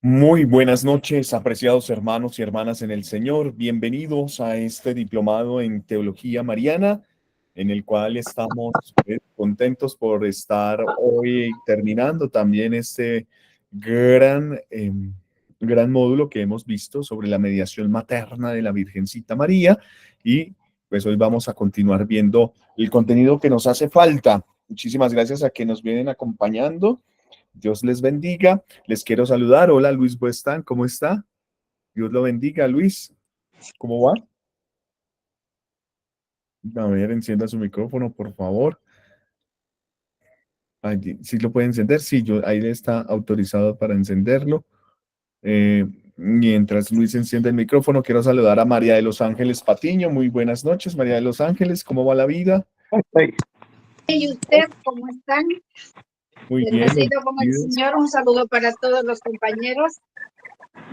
Muy buenas noches, apreciados hermanos y hermanas en el Señor. Bienvenidos a este diplomado en Teología Mariana, en el cual estamos contentos por estar hoy terminando también este gran módulo que hemos visto sobre la mediación materna de la Virgencita María. Y pues hoy vamos a continuar viendo el contenido que nos hace falta. Muchísimas gracias a que nos vienen acompañando. Dios les bendiga. Les quiero saludar. Hola, Luis Buestán, ¿cómo está? Dios lo bendiga, Luis. ¿Cómo va? A ver, encienda su micrófono, por favor. ¿Sí lo puede encender? Sí, ahí está autorizado para encenderlo. Mientras Luis enciende el micrófono, quiero saludar a María de los Ángeles Patiño. Muy buenas noches, María de los Ángeles. ¿Cómo va la vida? ¿Y usted cómo están? Muy bien. Bendecido con el Señor. Un saludo para todos los compañeros.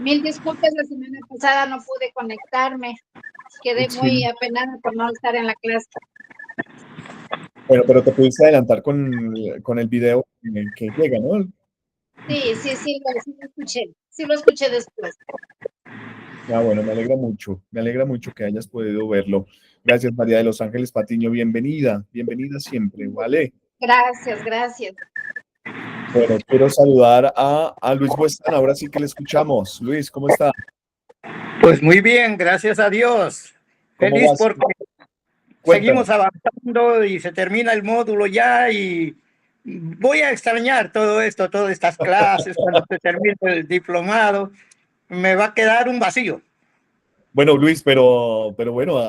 Mil disculpas, la semana pasada no pude conectarme. Quedé muy apenada por no estar en la clase. Bueno, pero te pudiste adelantar con el video que llega, ¿no? Sí, lo escuché. Sí, lo escuché después. Ah, bueno, me alegra mucho que hayas podido verlo. Gracias, María de los Ángeles Patiño, bienvenida siempre, ¿vale? Gracias. Bueno, quiero saludar a Luis Buestan, ahora sí que le escuchamos. Luis, ¿cómo está? Pues muy bien, gracias a Dios. Feliz porque seguimos avanzando y se termina el módulo ya y voy a extrañar todo esto, todas estas clases, cuando se termine el diplomado, me va a quedar un vacío. Bueno, Luis, pero bueno,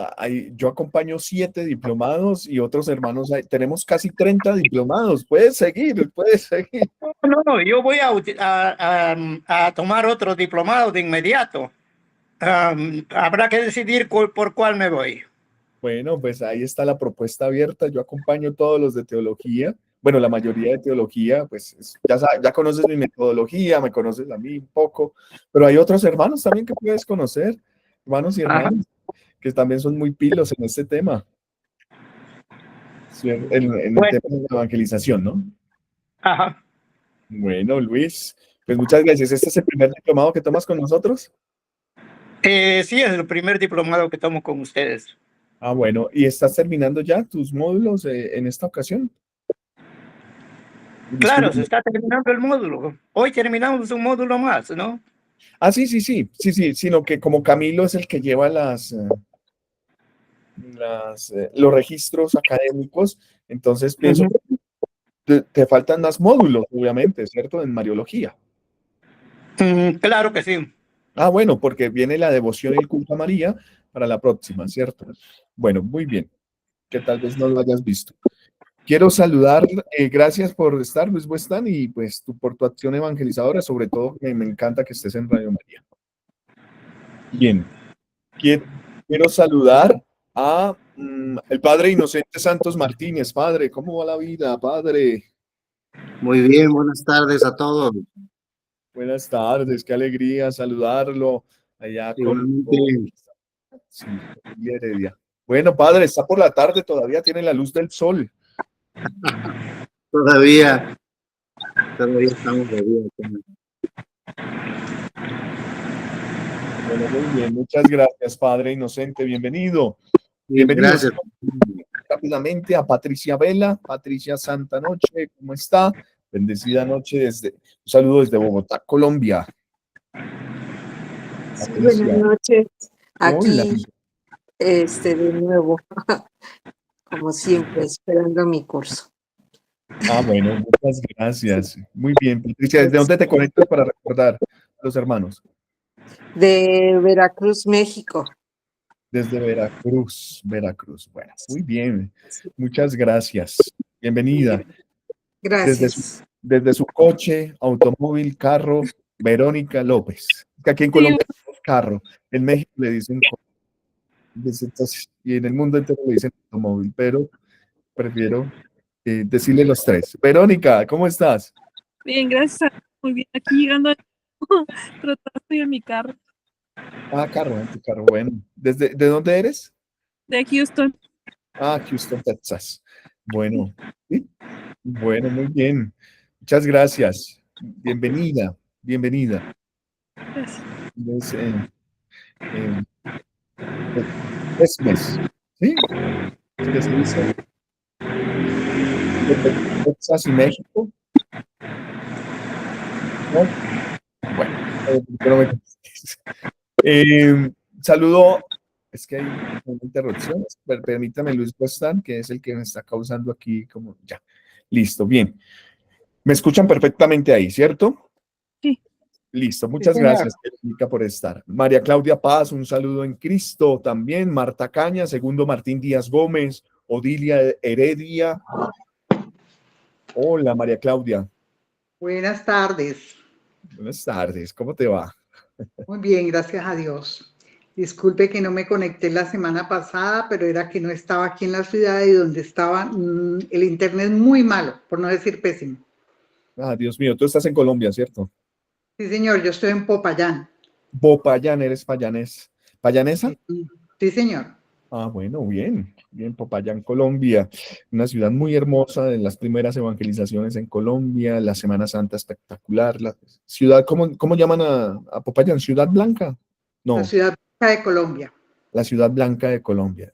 yo acompaño 7 diplomados y otros hermanos, tenemos casi 30 diplomados. Puedes seguir. No, yo voy a tomar otro diplomado de inmediato. Habrá que decidir por cuál me voy. Bueno, pues ahí está la propuesta abierta. Yo acompaño todos los de teología. Bueno, la mayoría de teología, pues ya conoces mi metodología, me conoces a mí un poco, pero hay otros hermanos también que puedes conocer, hermanos y hermanas, que también son muy pilos en este tema, en el tema de la evangelización, ¿no? Ajá. Bueno, Luis, pues muchas gracias. ¿Este es el primer diplomado que tomas con nosotros? Sí, es el primer diplomado que tomo con ustedes. Ah, bueno, ¿y estás terminando ya tus módulos en esta ocasión? Claro, se está terminando el módulo. Hoy terminamos un módulo más, ¿no? Ah, sí, sino que como Camilo es el que lleva los registros académicos, entonces pienso que te faltan más módulos, obviamente, ¿cierto? En Mariología. Claro que sí. Ah, bueno, porque viene la devoción y el culto a María para la próxima, ¿cierto? Bueno, muy bien, que tal vez no lo hayas visto. Quiero saludar, gracias por estar, Luis Buestán, y pues por tu acción evangelizadora, sobre todo me encanta que estés en Radio María. Bien, quiero saludar a el padre Inocente Santos Martínez. Padre, ¿cómo va la vida, padre? Muy bien, buenas tardes a todos. Buenas tardes, qué alegría saludarlo allá Igualmente. Sí, Heredia. Bueno, padre, está por la tarde, todavía tiene la luz del sol. Todavía estamos de día. Bueno, muy bien, muchas gracias, padre Inocente, bienvenido. Bienvenido. Gracias. Rápidamente a Patricia Vela. Patricia, santa noche, ¿cómo está? Bendecida noche un saludo desde Bogotá, Colombia. Sí, buenas noches. Aquí, de nuevo, como siempre, esperando mi curso. Ah, bueno, muchas gracias. Muy bien, Patricia, ¿desde dónde te conectas para recordar a los hermanos? De Veracruz, México. Desde Veracruz. Bueno, muy bien. Muchas gracias. Bienvenida. Gracias. Desde su coche, automóvil, carro, Verónica López. Aquí en Colombia es carro, en México le dicen entonces, y en el mundo entero le dicen automóvil, pero prefiero decirle los tres. Verónica, ¿cómo estás? Bien, gracias. Muy bien. Aquí llegando tratando en mi carro. Ah, en tu carro, bueno. ¿De dónde eres? De Houston. Ah, Houston, Texas. Bueno, ¿sí? Bueno, muy bien. Muchas gracias. Bienvenida. Gracias. Es, Christmas, ¿sí? ¿Qué se dice? Texas y México. ¿No? Bueno, pero saludo, es que hay una interrupción, permítame Luis Bastán, que es el que me está causando aquí como, ya, listo, bien. ¿Me escuchan perfectamente ahí, cierto? Sí. Listo, muchas gracias, Erika, por estar. María Claudia Paz, un saludo en Cristo también. Marta Caña, segundo Martín Díaz Gómez, Odilia Heredia. Hola, María Claudia. Buenas tardes. Buenas tardes, ¿cómo te va? Muy bien, gracias a Dios. Disculpe que no me conecté la semana pasada, pero era que no estaba aquí en la ciudad y donde estaba el internet muy malo, por no decir pésimo. Ah, Dios mío, tú estás en Colombia, ¿cierto? Sí, señor, yo estoy en Popayán. Popayán, eres payanés. ¿Payanesa? Sí, señor. Ah, bueno, bien, bien, Popayán, Colombia, una ciudad muy hermosa, de las primeras evangelizaciones en Colombia, la Semana Santa espectacular, la ciudad, ¿cómo llaman a Popayán? ¿Ciudad Blanca? La No, ciudad de Colombia. la Ciudad Blanca de Colombia.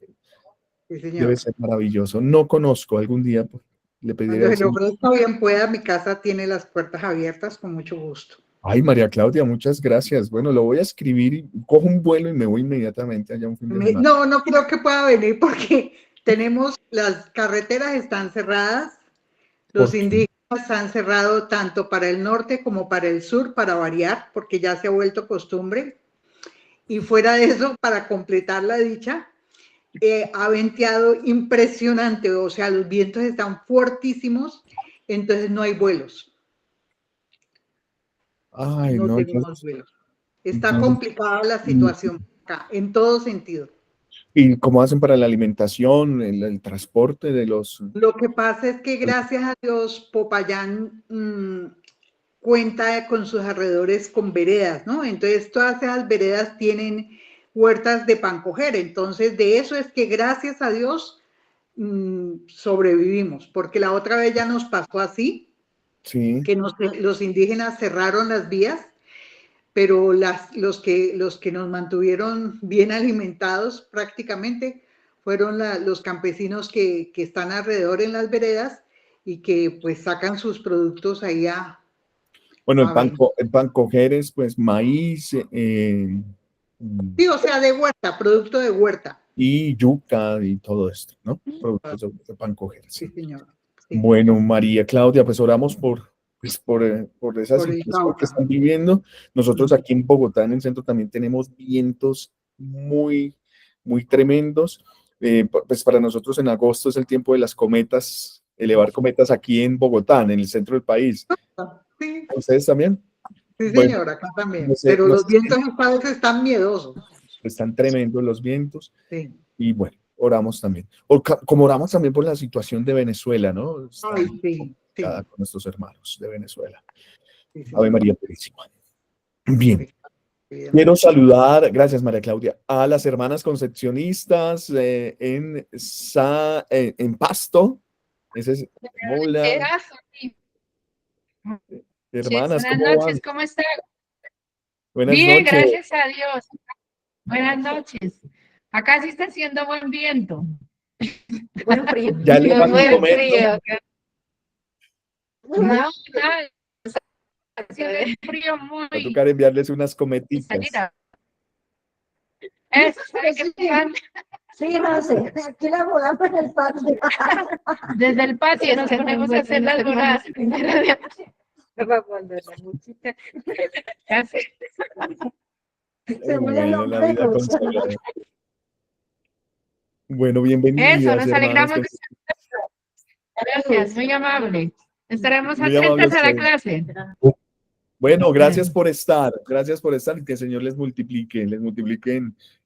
Sí, Debe señor. ser maravilloso. No conozco, algún día pues, le pediré Cuando al se lo Señor. ofrezca bien pueda, mi casa tiene las puertas abiertas con mucho gusto. Ay, María Claudia, muchas gracias. Bueno, lo voy a escribir y cojo un vuelo y me voy inmediatamente allá un fin de semana. No, no creo que pueda venir porque las carreteras están cerradas, los indígenas han cerrado tanto para el norte como para el sur, para variar, porque ya se ha vuelto costumbre. Y fuera de eso, para completar la dicha, ha venteado impresionante, o sea, los vientos están fuertísimos, entonces no hay vuelos. Ay, No no, tenemos vuelos. Está entonces, complicada la situación acá, en todo sentido. ¿y cómo hacen para la alimentación, el transporte de los... Lo que pasa es que gracias a Dios Popayán cuenta con sus alrededores con veredas, ¿no? Entonces todas esas veredas tienen huertas de pancoger, entonces de eso es que gracias a Dios sobrevivimos, porque la otra vez ya nos pasó así, Sí. que los indígenas cerraron las vías, pero los que nos mantuvieron bien alimentados prácticamente fueron los campesinos que están alrededor en las veredas y que pues sacan sus productos ahí Bueno, a vender. el pan coger es pues maíz Sí, o sea, de huerta, producto de huerta. y yuca y todo esto, ¿no? Productos de pan coger, Sí, sí. señor. Sí, Bueno, María Claudia, pues oramos por esa por el situación que Cauca. están viviendo. Nosotros aquí en Bogotá, en el centro, también tenemos vientos muy, muy tremendos. Pues para nosotros en agosto es el tiempo de las cometas, elevar cometas aquí en Bogotá, en el centro del país. Sí, ¿Ustedes también? sí, Bueno, señor, acá también. no sé, Pero no los sé vientos esta vez están miedosos. están tremendos los vientos Sí. y bueno, oramos también. Como oramos también por la situación de Venezuela, ¿no? Está Ay, sí, complicada sí. con nuestros hermanos de Venezuela. Sí, Ave señor. María Purísima. Bien, Sí, quiero saludar, gracias María Claudia, a las hermanas concepcionistas en Pasto. Ese es, hola, hermanas, Buenas ¿cómo van? noches, ¿cómo está? Buenas Bien, noches. gracias a Dios. Buenas noches. Acá sí está haciendo buen viento. Buen frío. Ya le van Buen comiendo. frío. No, está haciendo frío Va a muy... tocar enviarles unas cometitas. Sí, no sé. Aquí la volamos en el patio. Desde el patio nos ponemos a hacer las voladas. Bueno, la vida consola. Bueno, Eso, bienvenidas, nos hermanas. alegramos. Gracias, muy amable. Estaremos Muy amable atentas a la usted. clase. Bueno, gracias por estar y que el Señor les multiplique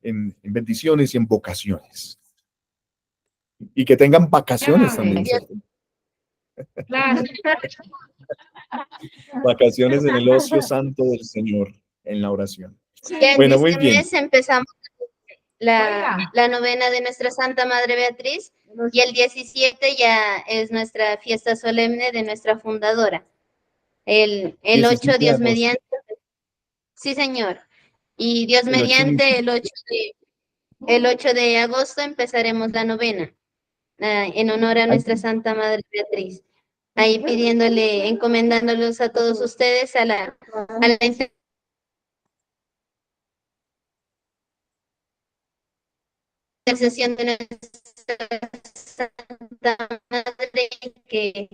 en bendiciones y en vocaciones. Y que tengan vacaciones también, ¿cierto? Claro. Vacaciones en el ocio santo del Señor, en la oración. Ya en Bueno, muy este bien. mes empezamos la novena de nuestra Santa Madre Beatriz y el 17 ya es nuestra fiesta solemne de nuestra fundadora. El 8, 17 de Dios agosto. mediante, Sí, señor. Y Dios El 8 mediante, el 8 de agosto empezaremos la novena, en honor a nuestra Santa Madre Beatriz. Ahí pidiéndole, encomendándolos a todos ustedes a la intercesión de nuestra Santa Madre, que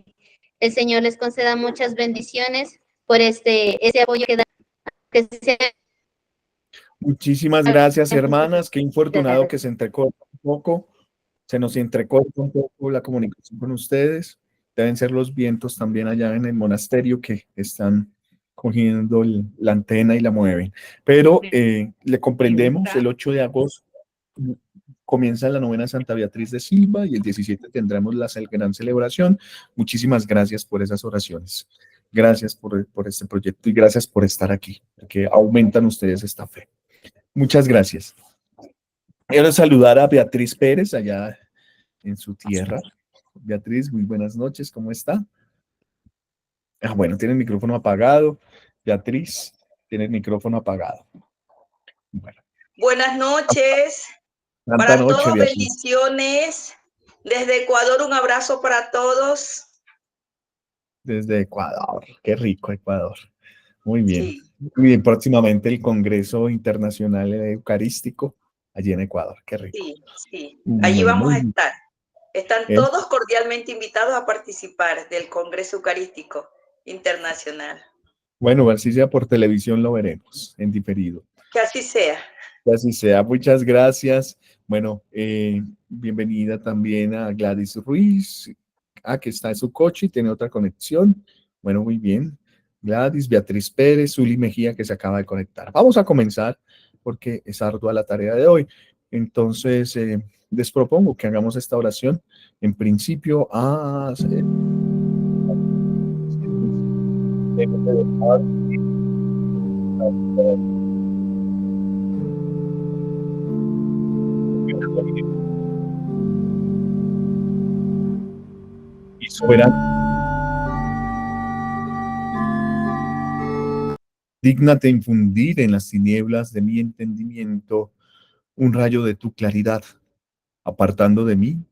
el Señor les conceda muchas bendiciones por este apoyo que da. Que sea... Muchísimas gracias, hermanas. Qué infortunado que se entrecorta un poco. Se nos entrecorta un poco la comunicación con ustedes. Deben ser los vientos también allá en el monasterio que están cogiendo la antena y la mueven. Pero le comprendemos, el 8 de agosto comienza la novena Santa Beatriz de Silva y el 17 tendremos la gran celebración. Muchísimas gracias por esas oraciones. Gracias por este proyecto y gracias por estar aquí, porque aumentan ustedes esta fe. Muchas gracias. Quiero saludar a Beatriz Pérez allá en su tierra. Beatriz, muy buenas noches, ¿cómo está? Bueno, tiene el micrófono apagado. Beatriz, tiene el micrófono apagado. Bueno. Buenas noches. Para todos, bendiciones. Desde Ecuador, un abrazo para todos. Desde Ecuador, qué rico Ecuador. Muy bien. Sí. Muy bien, próximamente el Congreso Internacional Eucarístico allí en Ecuador, qué rico. Sí, sí. Allí vamos a estar. Están todos cordialmente invitados a participar del Congreso Eucarístico Internacional. Bueno, así sea por televisión lo veremos en diferido. Que así sea. Que así sea. Muchas gracias. Bueno, bienvenida también a Gladys Ruiz, que está en su coche y tiene otra conexión. Bueno, muy bien. Gladys, Beatriz Pérez, Zuli Mejía, que se acaba de conectar. Vamos a comenzar porque es ardua la tarea de hoy. Entonces, les propongo que hagamos esta oración. En principio, y soberano. Dígnate infundir en las tinieblas de mi entendimiento un rayo de tu claridad, apartando de mí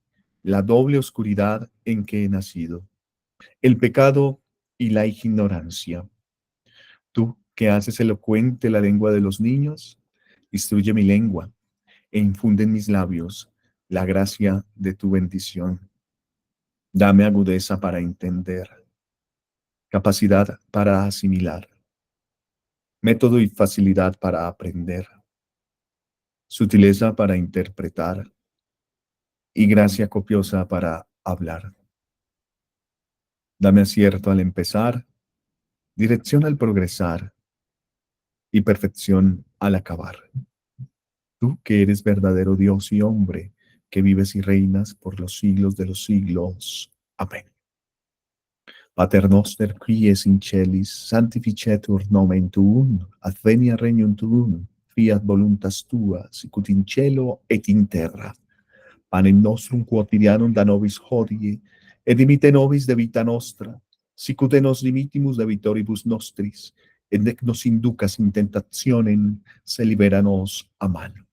la doble oscuridad en que he nacido, el pecado y la ignorancia. Tú, que haces elocuente la lengua de los niños, instruye mi lengua e infunde en mis labios la gracia de tu bendición. Dame agudeza para entender, capacidad para asimilar, método y facilidad para aprender, sutileza para interpretar y gracia copiosa para hablar. Dame acierto al empezar, dirección al progresar y perfección al acabar. Tú que eres verdadero Dios y hombre, que vives y reinas por los siglos de los siglos. Amén. Pater noster qui es in celis, sanctificetur nomen tuum, advenia regnum tuum, fiat voluntas tua, sicut in cielo et in terra. Panem nostrum quotidianum da nobis hodie, et dimitte nobis debita nostra, sicut nos dimittimus debitoribus nostris, et nec nos inducas in tentationem, se libera nos a mano.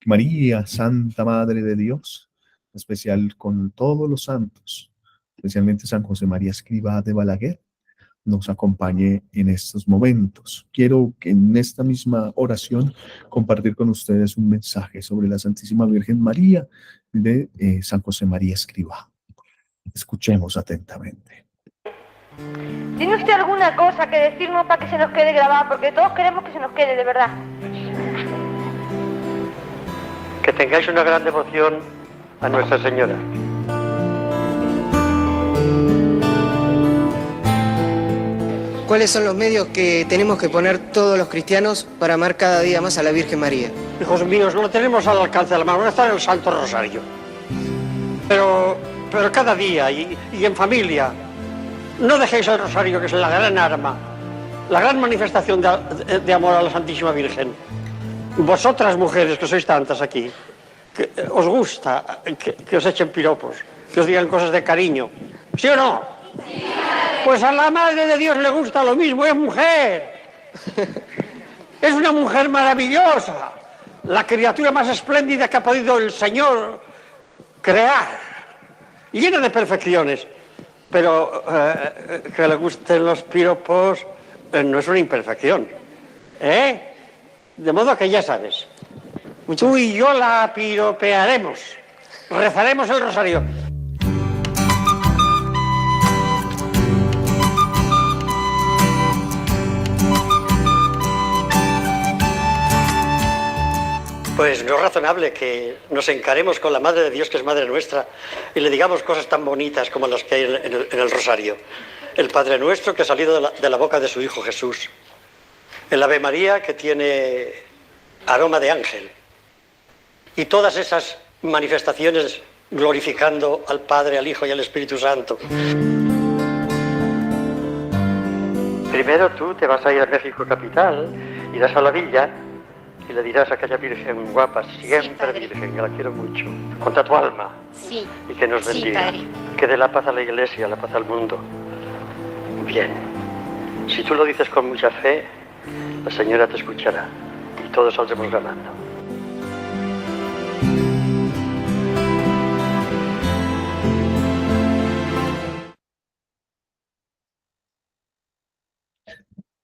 María, Santa Madre de Dios, especial con todos los santos, especialmente San José María Escrivá de Balaguer, nos acompañe en estos momentos. Quiero que en esta misma oración compartir con ustedes un mensaje sobre la Santísima Virgen María de San José María Escrivá. Escuchemos atentamente. ¿Tiene usted alguna cosa que decirnos para que se nos quede grabada? Porque todos queremos que se nos quede, de verdad. Que tengáis una gran devoción a Nuestra Señora. ¿Cuáles son los medios que tenemos que poner todos los cristianos para amar cada día más a la Virgen María? Hijos míos, no lo tenemos al alcance de la mano, está en el Santo Rosario. Pero cada día y en familia, no dejéis el Rosario, que es la gran arma, la gran manifestación de amor a la Santísima Virgen. Vosotras, mujeres, que sois tantas aquí, que os gusta que os echen piropos, que os digan cosas de cariño, ¿sí o no? Sí. Pues a la Madre de Dios le gusta lo mismo, es mujer. Es una mujer maravillosa, la criatura más espléndida que ha podido el Señor crear, llena de perfecciones. Pero que le gusten los piropos no es una imperfección. De modo que ya sabes, tú y yo la piropearemos, rezaremos el rosario. Pues no es razonable que nos encaremos con la Madre de Dios, que es Madre nuestra, y le digamos cosas tan bonitas como las que hay en el rosario. El Padre Nuestro, que ha salido de la boca de su Hijo Jesús. El Ave María, que tiene aroma de ángel. Y todas esas manifestaciones glorificando al Padre, al Hijo y al Espíritu Santo. Primero tú te vas a ir a México capital, irás a la villa y le dirás a aquella virgen guapa, siempre virgen, que la quiero mucho, contra tu alma. Sí. Y que nos bendiga. Sí, que dé la paz a la iglesia, la paz al mundo. Bien. Si tú lo dices con mucha fe, la señora te escuchará y todos saldremos ganando.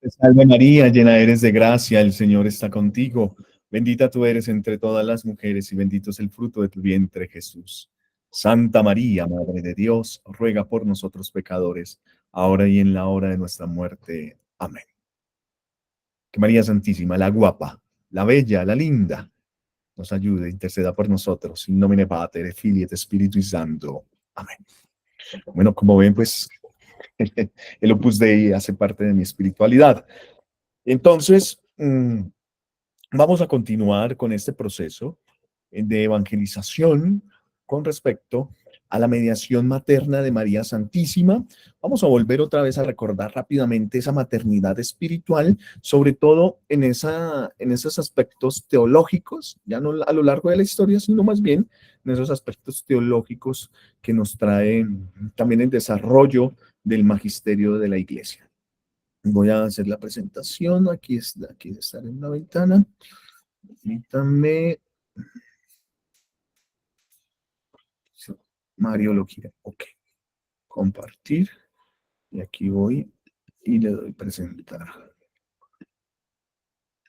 Te salve María, llena eres de gracia, el Señor está contigo. Bendita tú eres entre todas las mujeres y bendito es el fruto de tu vientre, Jesús. Santa María, Madre de Dios, ruega por nosotros pecadores, ahora y en la hora de nuestra muerte. Amén. Que María Santísima, la guapa, la bella, la linda, nos ayude, interceda por nosotros. In nomine Patri, Filii et Spiritui Sancto. Amén. Bueno, como ven, pues el Opus Dei hace parte de mi espiritualidad. Entonces, vamos a continuar con este proceso de evangelización con respecto a la mediación materna de María Santísima. Vamos a volver otra vez a recordar rápidamente esa maternidad espiritual, sobre todo en esos aspectos teológicos, ya no a lo largo de la historia, sino más bien en esos aspectos teológicos que nos traen también el desarrollo del magisterio de la Iglesia. Voy a hacer la presentación, aquí está en la ventana. Permítanme. Mario lo quiere. Ok. Compartir. Y aquí voy y le doy presentar.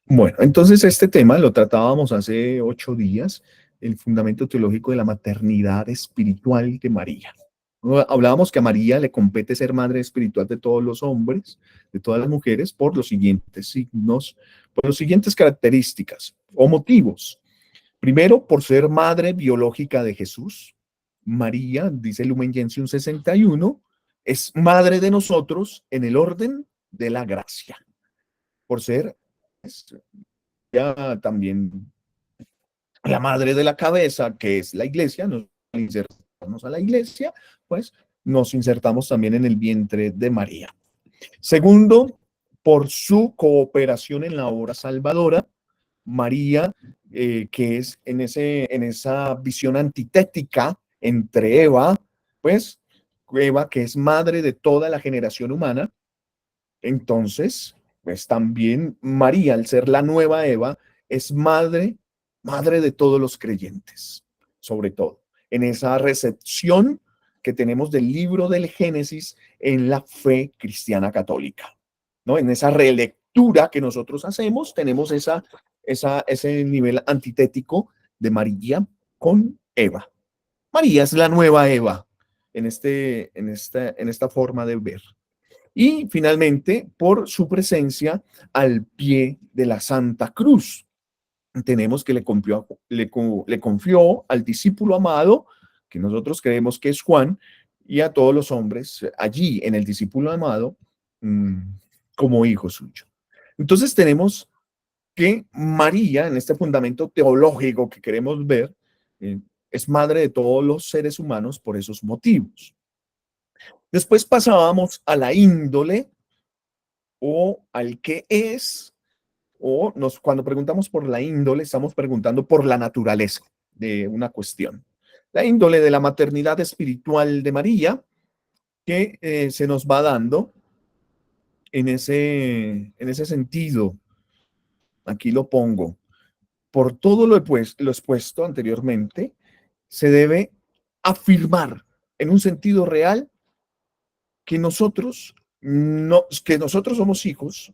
Bueno, entonces este tema lo tratábamos hace 8 días, el fundamento teológico de la maternidad espiritual de María. Hablábamos que a María le compete ser madre espiritual de todos los hombres, de todas las mujeres, por los siguientes signos, por las siguientes características o motivos. Primero, por ser madre biológica de Jesús. María, dice Lumen Gentium 61, es madre de nosotros en el orden de la gracia. Por ser ya también la madre de la cabeza, que es la iglesia, nos insertamos a la iglesia, pues nos insertamos también en el vientre de María. Segundo, por su cooperación en la obra salvadora, María, que es en esa visión antitética entre Eva, pues Eva, que es madre de toda la generación humana, entonces, pues también María, al ser la nueva Eva, es madre de todos los creyentes, sobre todo, en esa recepción que tenemos del libro del Génesis en la fe cristiana católica, ¿no? En esa relectura que nosotros hacemos, tenemos ese nivel antitético de María con Eva. María es la nueva Eva en esta forma de ver. Y finalmente, por su presencia al pie de la Santa Cruz. Tenemos que le confió al discípulo amado, que nosotros creemos que es Juan, y a todos los hombres allí en el discípulo amado como hijo suyo. Entonces tenemos que María, en este fundamento teológico que queremos ver, es madre de todos los seres humanos por esos motivos. Después pasábamos a la índole o al qué es, cuando preguntamos por la índole, estamos preguntando por la naturaleza de una cuestión. La índole de la maternidad espiritual de María, que se nos va dando en ese sentido aquí lo pongo, por todo lo expuesto anteriormente, se debe afirmar en un sentido real que nosotros, que nosotros somos hijos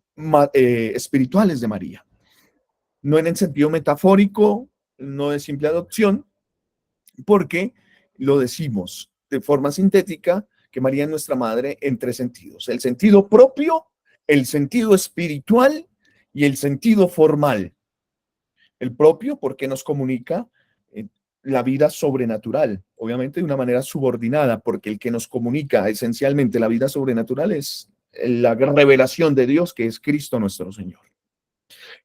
espirituales de María. No en el sentido metafórico, no de simple adopción, porque lo decimos de forma sintética que María es nuestra madre en tres sentidos: el sentido propio, el sentido espiritual y el sentido formal. El propio porque nos comunica la vida sobrenatural, obviamente de una manera subordinada, porque el que nos comunica esencialmente la vida sobrenatural es la gran revelación de Dios, que es Cristo nuestro Señor.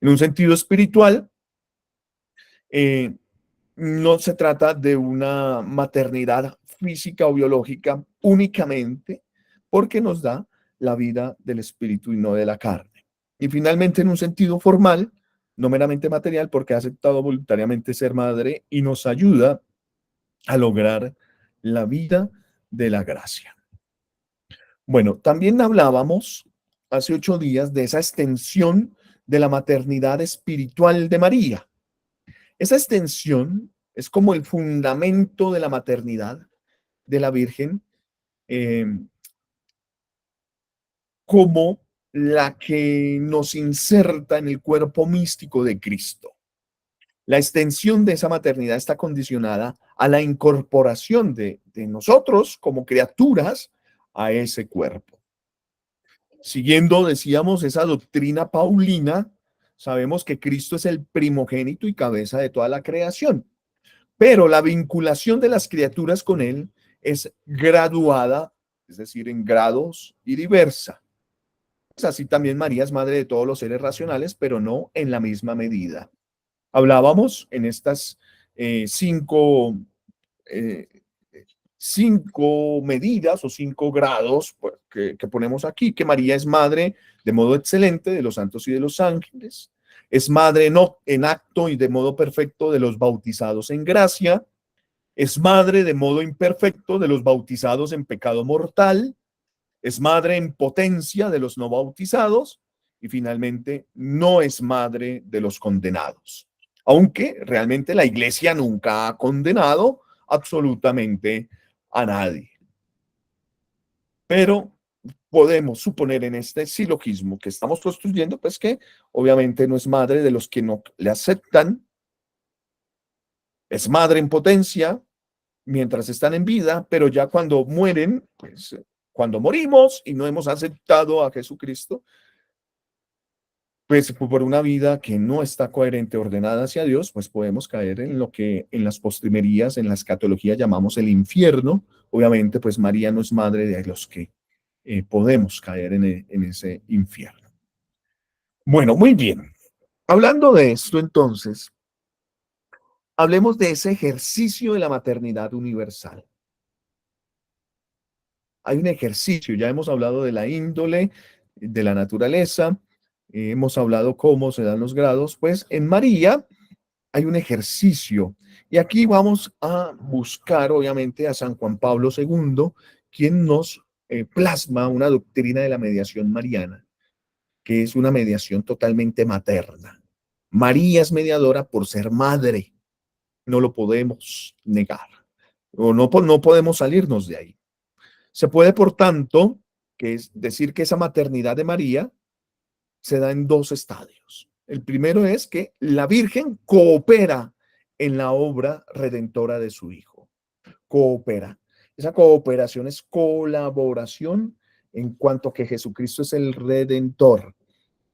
En un sentido espiritual, no se trata de una maternidad física o biológica únicamente porque nos da la vida del espíritu y no de la carne. Y finalmente, en un sentido formal, no meramente material, porque ha aceptado voluntariamente ser madre y nos ayuda a lograr la vida de la gracia. Bueno, también hablábamos hace 8 días de esa extensión de la maternidad espiritual de María. Esa extensión es como el fundamento de la maternidad de la Virgen, como la que nos inserta en el cuerpo místico de Cristo. La extensión de esa maternidad está condicionada a la incorporación de nosotros como criaturas a ese cuerpo. Siguiendo, decíamos, esa doctrina paulina, sabemos que Cristo es el primogénito y cabeza de toda la creación, pero la vinculación de las criaturas con Él es graduada, es decir, en grados y diversa. Pues así también María es madre de todos los seres racionales, pero no en la misma medida. Hablábamos en estas 5 medidas o 5 grados pues, que ponemos aquí, que María es madre de modo excelente de los santos y de los ángeles, es madre en acto y de modo perfecto de los bautizados en gracia, es madre de modo imperfecto de los bautizados en pecado mortal, es madre en potencia de los no bautizados y finalmente no es madre de los condenados. Aunque realmente la Iglesia nunca ha condenado absolutamente a nadie. Pero podemos suponer en este silogismo que estamos construyendo, pues que obviamente no es madre de los que no le aceptan, es madre en potencia mientras están en vida, pero ya cuando mueren, pues cuando morimos y no hemos aceptado a Jesucristo, pues por una vida que no está coherente, ordenada hacia Dios, pues podemos caer en lo que en las postrimerías, en la escatología llamamos el infierno. Obviamente, pues María no es madre de los que podemos caer en ese infierno. Bueno, muy bien. Hablando de esto, entonces, hablemos de ese ejercicio de la maternidad universal. Hay un ejercicio, ya hemos hablado de la índole, de la naturaleza, hemos hablado cómo se dan los grados, pues en María hay un ejercicio. Y aquí vamos a buscar, obviamente, a San Juan Pablo II, quien nos plasma una doctrina de la mediación mariana, que es una mediación totalmente materna. María es mediadora por ser madre, no lo podemos negar, o no podemos salirnos de ahí. Se puede, por tanto, que es decir que esa maternidad de María se da en 2 estadios. El primero es que la Virgen coopera en la obra redentora de su Hijo. Coopera. Esa cooperación es colaboración en cuanto que Jesucristo es el Redentor.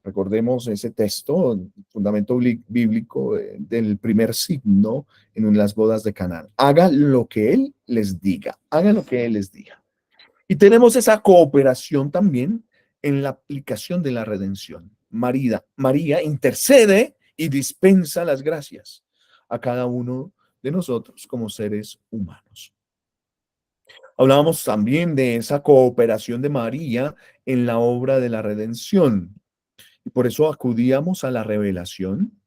Recordemos ese texto, fundamento bíblico del primer signo en las bodas de Canaán. Haga lo que Él les diga. Haga lo que Él les diga. Y tenemos esa cooperación también en la aplicación de la redención. María intercede y dispensa las gracias a cada uno de nosotros como seres humanos. Hablábamos también de esa cooperación de María en la obra de la redención. Y por eso acudíamos a la revelación,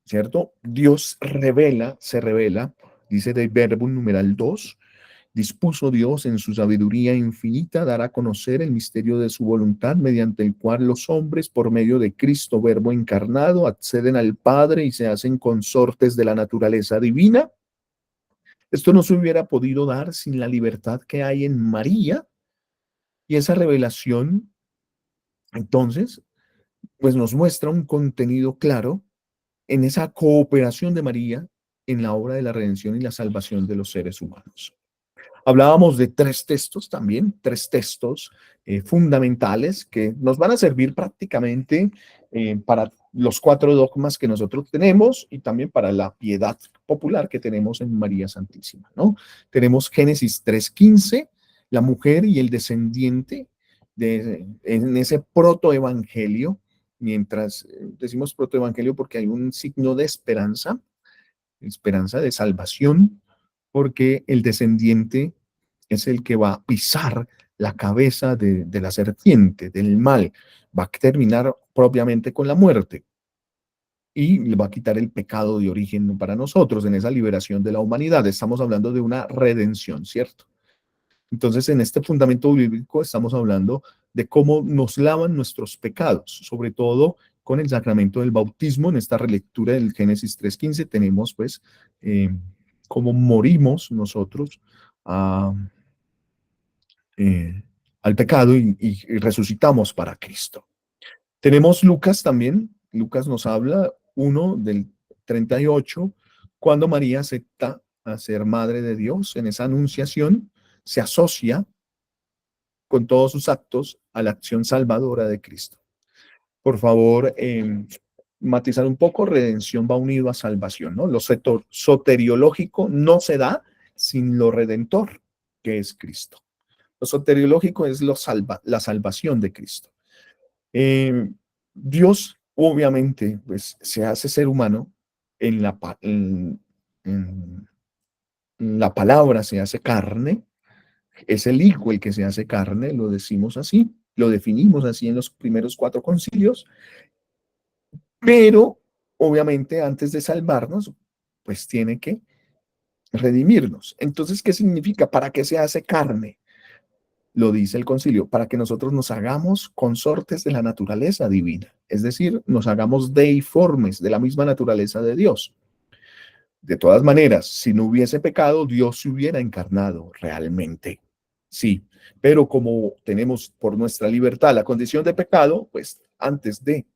¿cierto? Dios revela, se revela, dice de Verbum numeral 2, dispuso Dios en su sabiduría infinita dar a conocer el misterio de su voluntad, mediante el cual los hombres, por medio de Cristo, Verbo encarnado, acceden al Padre y se hacen consortes de la naturaleza divina. Esto no se hubiera podido dar sin la libertad que hay en María, y esa revelación, entonces, pues nos muestra un contenido claro en esa cooperación de María en la obra de la redención y la salvación de los seres humanos. Hablábamos de tres textos también, tres textos fundamentales que nos van a servir prácticamente para los 4 dogmas que nosotros tenemos y también para la piedad popular que tenemos en María Santísima, ¿no? Tenemos Génesis 3:15, la mujer y el descendiente en ese protoevangelio, mientras decimos protoevangelio porque hay un signo de esperanza de salvación, porque el descendiente es el que va a pisar la cabeza de la serpiente, del mal, va a terminar propiamente con la muerte y le va a quitar el pecado de origen para nosotros en esa liberación de la humanidad. Estamos hablando de una redención, ¿cierto? Entonces, en este fundamento bíblico estamos hablando de cómo nos lavan nuestros pecados, sobre todo con el sacramento del bautismo. En esta relectura del Génesis 3:15 tenemos pues cómo morimos nosotros al pecado y resucitamos para Cristo. Tenemos Lucas también. Lucas nos habla 1 del 38, cuando María acepta a ser madre de Dios. En esa anunciación se asocia con todos sus actos a la acción salvadora de Cristo. Por favor, matizar un poco, redención va unido a salvación, ¿no? Lo soteriológico no se da sin lo redentor, que es Cristo. Lo soteriológico es la salvación de Cristo. Dios, obviamente, pues se hace ser humano en la palabra, se hace carne. Es el Hijo el que se hace carne, lo decimos así, lo definimos así en los primeros 4 concilios, pero obviamente antes de salvarnos, pues tiene que redimirnos. Entonces, ¿qué significa? ¿Para qué se hace carne? Lo dice el concilio, para que nosotros nos hagamos consortes de la naturaleza divina, es decir, nos hagamos deiformes de la misma naturaleza de Dios. De todas maneras, si no hubiese pecado, Dios se hubiera encarnado realmente. Sí, pero como tenemos por nuestra libertad la condición de pecado, pues antes de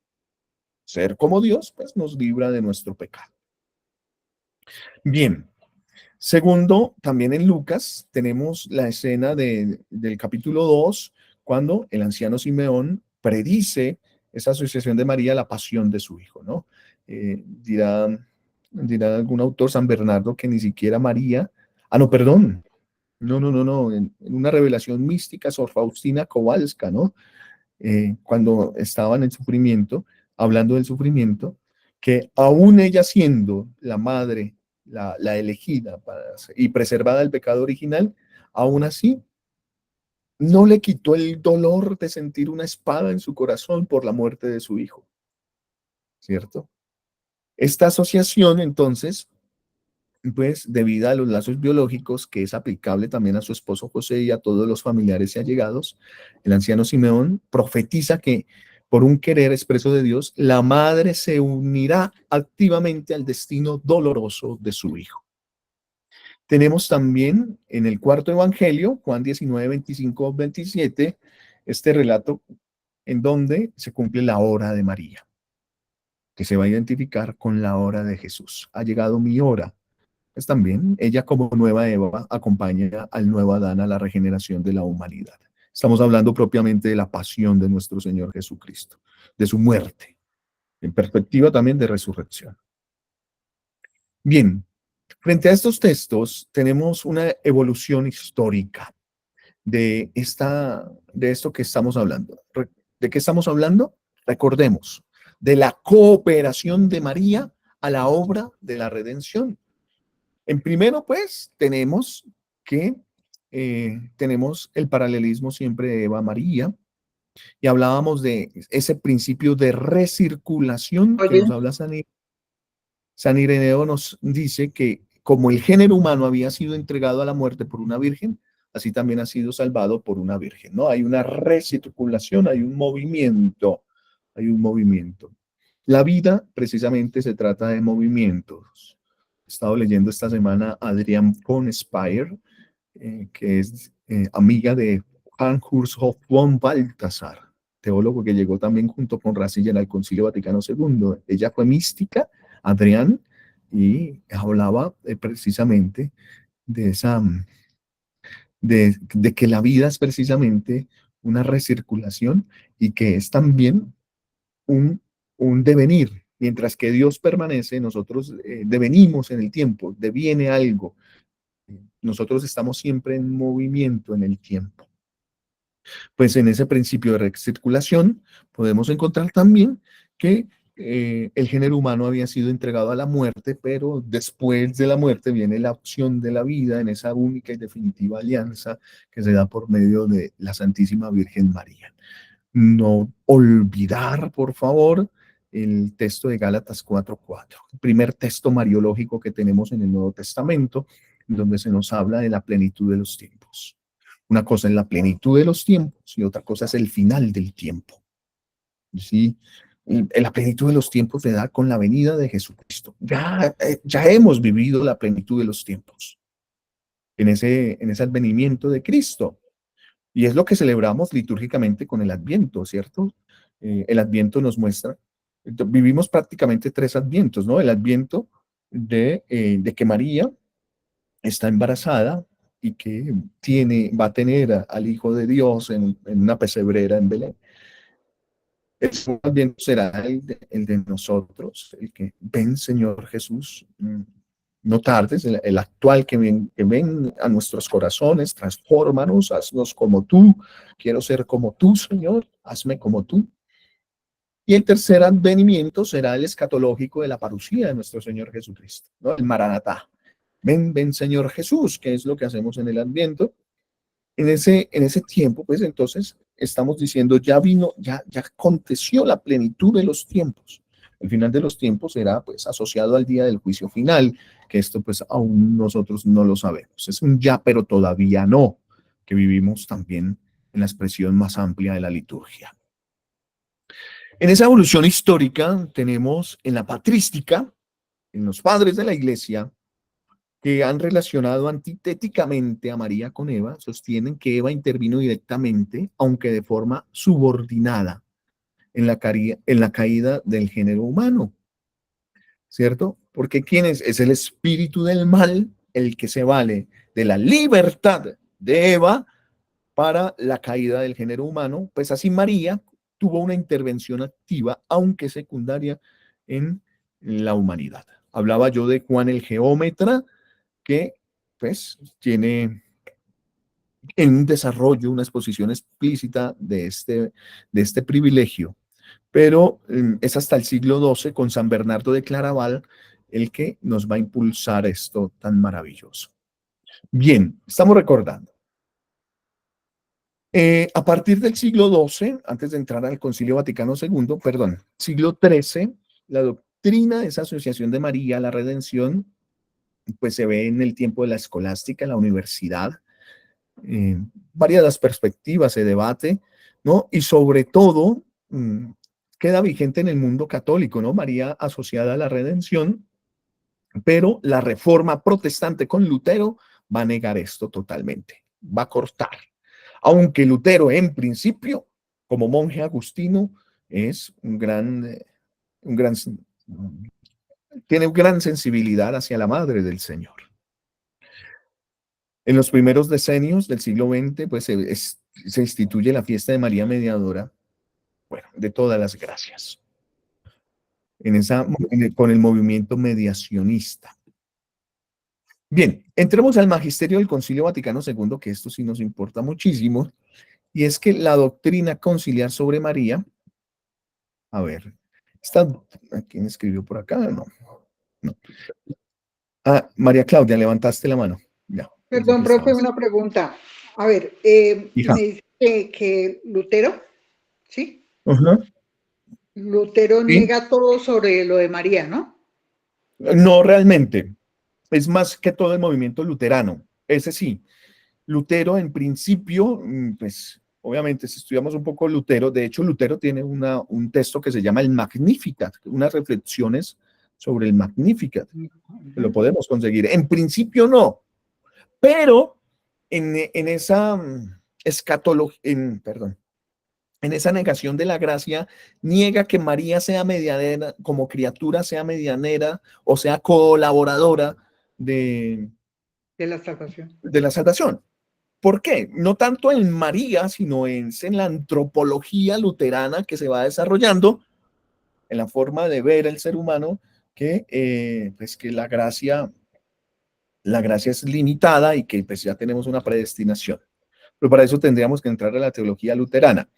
ser como Dios, pues nos libra de nuestro pecado. Bien, segundo, también en Lucas tenemos la escena del capítulo 2, cuando el anciano Simeón predice esa asociación de María a la pasión de su hijo, ¿no? Dirá algún autor, San Bernardo, que ni siquiera María, no, perdón, no, en una revelación mística, Sor Faustina Kowalska, ¿no? Cuando estaban en sufrimiento, hablando del sufrimiento, que aún ella siendo la madre, la elegida y preservada del pecado original, aún así no le quitó el dolor de sentir una espada en su corazón por la muerte de su hijo, ¿cierto? Esta asociación, entonces, pues debido a los lazos biológicos, que es aplicable también a su esposo José y a todos los familiares y allegados, el anciano Simeón profetiza que por un querer expreso de Dios, la madre se unirá activamente al destino doloroso de su hijo. Tenemos también en el 4 evangelio, Juan 19, 25, 27, este relato en donde se cumple la hora de María, que se va a identificar con la hora de Jesús. Ha llegado mi hora. Pues también ella como nueva Eva acompaña al nuevo Adán a la regeneración de la humanidad. Estamos hablando propiamente de la pasión de nuestro Señor Jesucristo, de su muerte, en perspectiva también de resurrección. Bien, frente a estos textos tenemos una evolución histórica de esto que estamos hablando. ¿De qué estamos hablando? Recordemos, de la cooperación de María a la obra de la redención. En primero, pues, tenemos el paralelismo siempre de Eva María, y hablábamos de ese principio de recirculación que nos habla San Ireneo, nos dice que como el género humano había sido entregado a la muerte por una virgen, así también ha sido salvado por una virgen, ¿no? Hay una recirculación, hay un movimiento, hay un movimiento. La vida precisamente se trata de movimientos. He estado leyendo esta semana a Adrienne von Speyer, que es amiga de Hans-Urs von Balthasar, teólogo que llegó también junto con Ratzinger al Concilio Vaticano II. Ella fue mística, Adrienne, y hablaba precisamente de esa, de que la vida es precisamente una recirculación y que es también un devenir. Mientras que Dios permanece, nosotros devenimos en el tiempo, deviene algo. Nosotros estamos siempre en movimiento en el tiempo. Pues en ese principio de recirculación podemos encontrar también que el género humano había sido entregado a la muerte, pero después de la muerte viene la opción de la vida en esa única y definitiva alianza que se da por medio de la Santísima Virgen María. No olvidar, por favor, el texto de Gálatas 4:4, el primer texto mariológico que tenemos en el Nuevo Testamento, donde se nos habla de la plenitud de los tiempos. Una cosa es la plenitud de los tiempos y otra cosa es el final del tiempo. ¿Sí? La plenitud de los tiempos se da con la venida de Jesucristo. Ya hemos vivido la plenitud de los tiempos en ese advenimiento de Cristo. Y es lo que celebramos litúrgicamente con el Adviento, ¿cierto? El Adviento nos muestra, vivimos prácticamente 3 Advientos, ¿no? El Adviento de que María está embarazada y que va a tener al Hijo de Dios en una pesebrera en Belén. El segundo Adviento será el de nosotros, el que ven, Señor Jesús, no tardes, el actual que ven a nuestros corazones, transfórmanos, haznos como tú, quiero ser como tú, Señor, hazme como tú. Y el tercer advenimiento será el escatológico de la parucía de nuestro Señor Jesucristo, ¿no? El Maranatá. Ven, ven, Señor Jesús, que es lo que hacemos en el Adviento. En ese tiempo, pues entonces estamos diciendo, ya vino, ya aconteció la plenitud de los tiempos. El final de los tiempos será pues asociado al día del juicio final, que esto pues aún nosotros no lo sabemos. Es un ya, pero todavía no, que vivimos también en la expresión más amplia de la liturgia. En esa evolución histórica tenemos en la patrística, en los padres de la Iglesia, que han relacionado antitéticamente a María con Eva, sostienen que Eva intervino directamente, aunque de forma subordinada, en la caída del género humano, ¿cierto? Porque ¿quién es? Es el espíritu del mal el que se vale de la libertad de Eva para la caída del género humano. Pues así María tuvo una intervención activa, aunque secundaria, en la humanidad. Hablaba yo de Juan el Geómetra, que pues tiene en un desarrollo, una exposición explícita de este privilegio, pero es hasta el siglo XII con San Bernardo de Claraval el que nos va a impulsar esto tan maravilloso. Bien, estamos recordando. A partir del siglo XII, antes de entrar al Concilio Vaticano II, perdón, siglo XIII, la doctrina de esa asociación de María a la redención pues se ve en el tiempo de la escolástica, en la universidad, varias perspectivas se debate, ¿no? Y sobre todo queda vigente en el mundo católico, ¿no? María asociada a la redención, pero la reforma protestante con Lutero va a negar esto totalmente, va a cortar. Aunque Lutero en principio, como monje agustino, es tiene gran sensibilidad hacia la Madre del Señor. En los primeros decenios del siglo XX, pues se instituye la fiesta de María Mediadora, bueno, de todas las gracias, con el movimiento mediacionista. Bien, entremos al magisterio del Concilio Vaticano II, que esto sí nos importa muchísimo, y es que la doctrina conciliar sobre María, a ver, ¿quién escribió por acá? No. Ah, María Claudia, levantaste la mano. Ya. Perdón, profe, una pregunta. A ver, me dice que Lutero, ¿sí? Lutero niega todo sobre lo de María, ¿no? No realmente. es más que todo el movimiento luterano. Ese sí, Lutero en principio, pues obviamente si estudiamos un poco Lutero, de hecho Lutero tiene un texto que se llama el Magnificat, unas reflexiones sobre el Magnificat, que lo podemos conseguir. En principio no, pero en esa escatología, perdón, en esa negación de la gracia, niega que María sea medianera, como criatura sea medianera o sea colaboradora de la salvación. De la salvación. ¿Por qué? No tanto en María, sino en la antropología luterana que se va desarrollando, en la forma de ver el ser humano, que, pues que la gracia es limitada y que pues ya tenemos una predestinación. Pero para eso tendríamos que entrar a la teología luterana.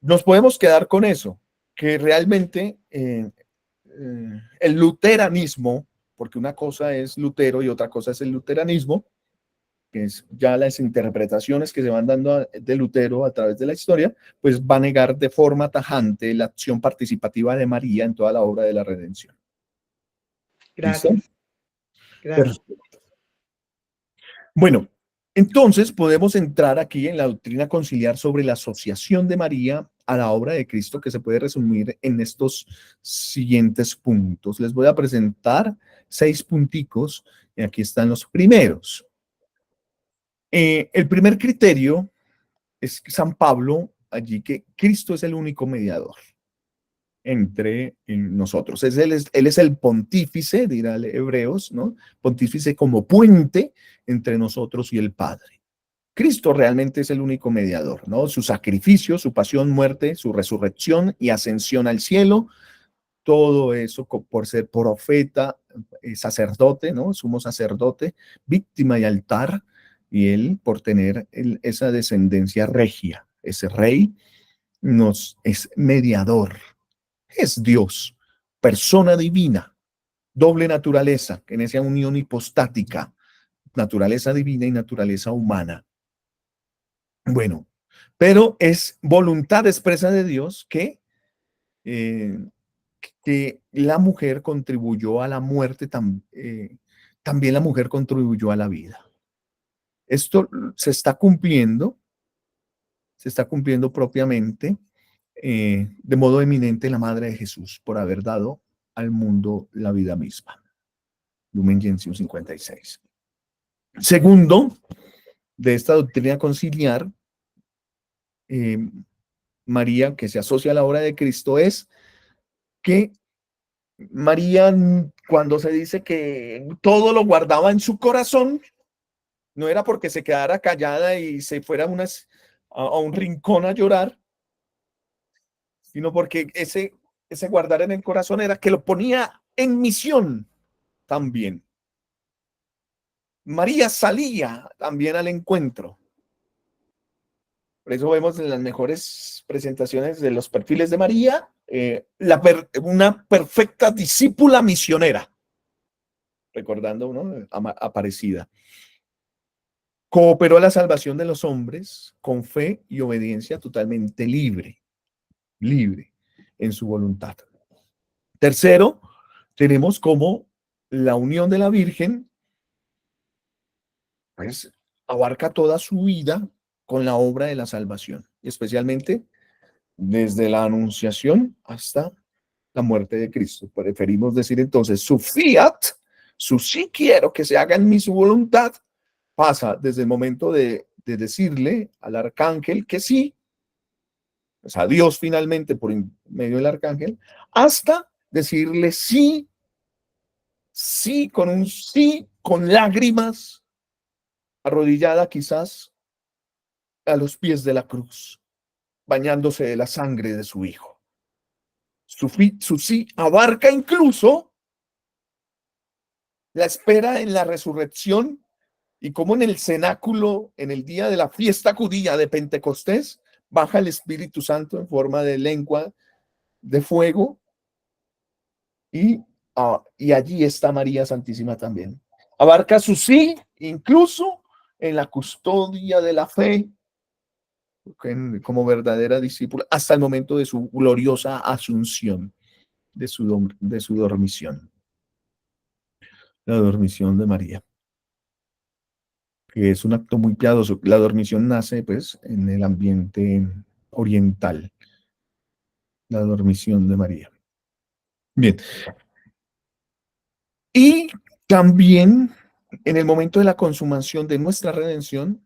Nos podemos quedar con eso, que realmente el luteranismo, porque una cosa es Lutero y otra cosa es el luteranismo, que es ya las interpretaciones que se van dando de Lutero a través de la historia, pues va a negar de forma tajante la acción participativa de María en toda la obra de la redención. Gracias. ¿Listo? Gracias. Perfecto. Bueno, entonces podemos entrar aquí en la doctrina conciliar sobre la asociación de María a la obra de Cristo, que se puede resumir en estos siguientes puntos. Les voy a presentar 6 punticos y aquí están los primeros. El primer criterio es San Pablo allí que Cristo es el único mediador entre nosotros. Él es el pontífice, dirá Hebreos, ¿no? Pontífice como puente entre nosotros y el Padre. Cristo realmente es el único mediador, ¿no? Su sacrificio, su pasión, muerte, su resurrección y ascensión al cielo, todo eso por ser profeta, sacerdote, ¿no? Sumo sacerdote, víctima y altar, y él por tener esa descendencia regia, ese rey, es mediador, es Dios, persona divina, doble naturaleza, en esa unión hipostática, naturaleza divina y naturaleza humana. Bueno, pero es voluntad expresa de Dios que la mujer contribuyó a la muerte, también la mujer contribuyó a la vida. Esto se está cumpliendo propiamente de modo eminente en la Madre de Jesús por haber dado al mundo la vida misma. Lumen Gentium 56. Segundo, de esta doctrina conciliar, María, que se asocia a la obra de Cristo, es que María, cuando se dice que todo lo guardaba en su corazón, no era porque se quedara callada y se fuera a un rincón a llorar, sino porque ese guardar en el corazón era que lo ponía en misión también. María salía también al encuentro. Por eso vemos en las mejores presentaciones de los perfiles de María, una perfecta discípula misionera, recordando, ¿no? Aparecida. Cooperó a la salvación de los hombres con fe y obediencia totalmente libre en su voluntad. Tercero, tenemos como la unión de la Virgen, pues, abarca toda su vida con la obra de la salvación, especialmente desde la anunciación hasta la muerte de Cristo. Preferimos decir entonces su fiat, su sí quiero que se haga en mí su voluntad, pasa desde el momento de decirle al arcángel que sí, pues a Dios finalmente por medio del arcángel, hasta decirle sí, sí, con lágrimas, arrodillada quizás a los pies de la cruz, bañándose de la sangre de su hijo. Su sí abarca incluso la espera en la resurrección y como en el cenáculo, en el día de la fiesta judía de Pentecostés, baja el Espíritu Santo en forma de lengua de fuego y allí está María Santísima también. Abarca su sí, incluso en la custodia de la fe, como verdadera discípula, hasta el momento de su gloriosa asunción, de su dormición. la dormición de María, que es un acto muy piadoso. La dormición nace, pues, en el ambiente oriental, la dormición de María. Bien. Y también, en el momento de la consumación de nuestra redención,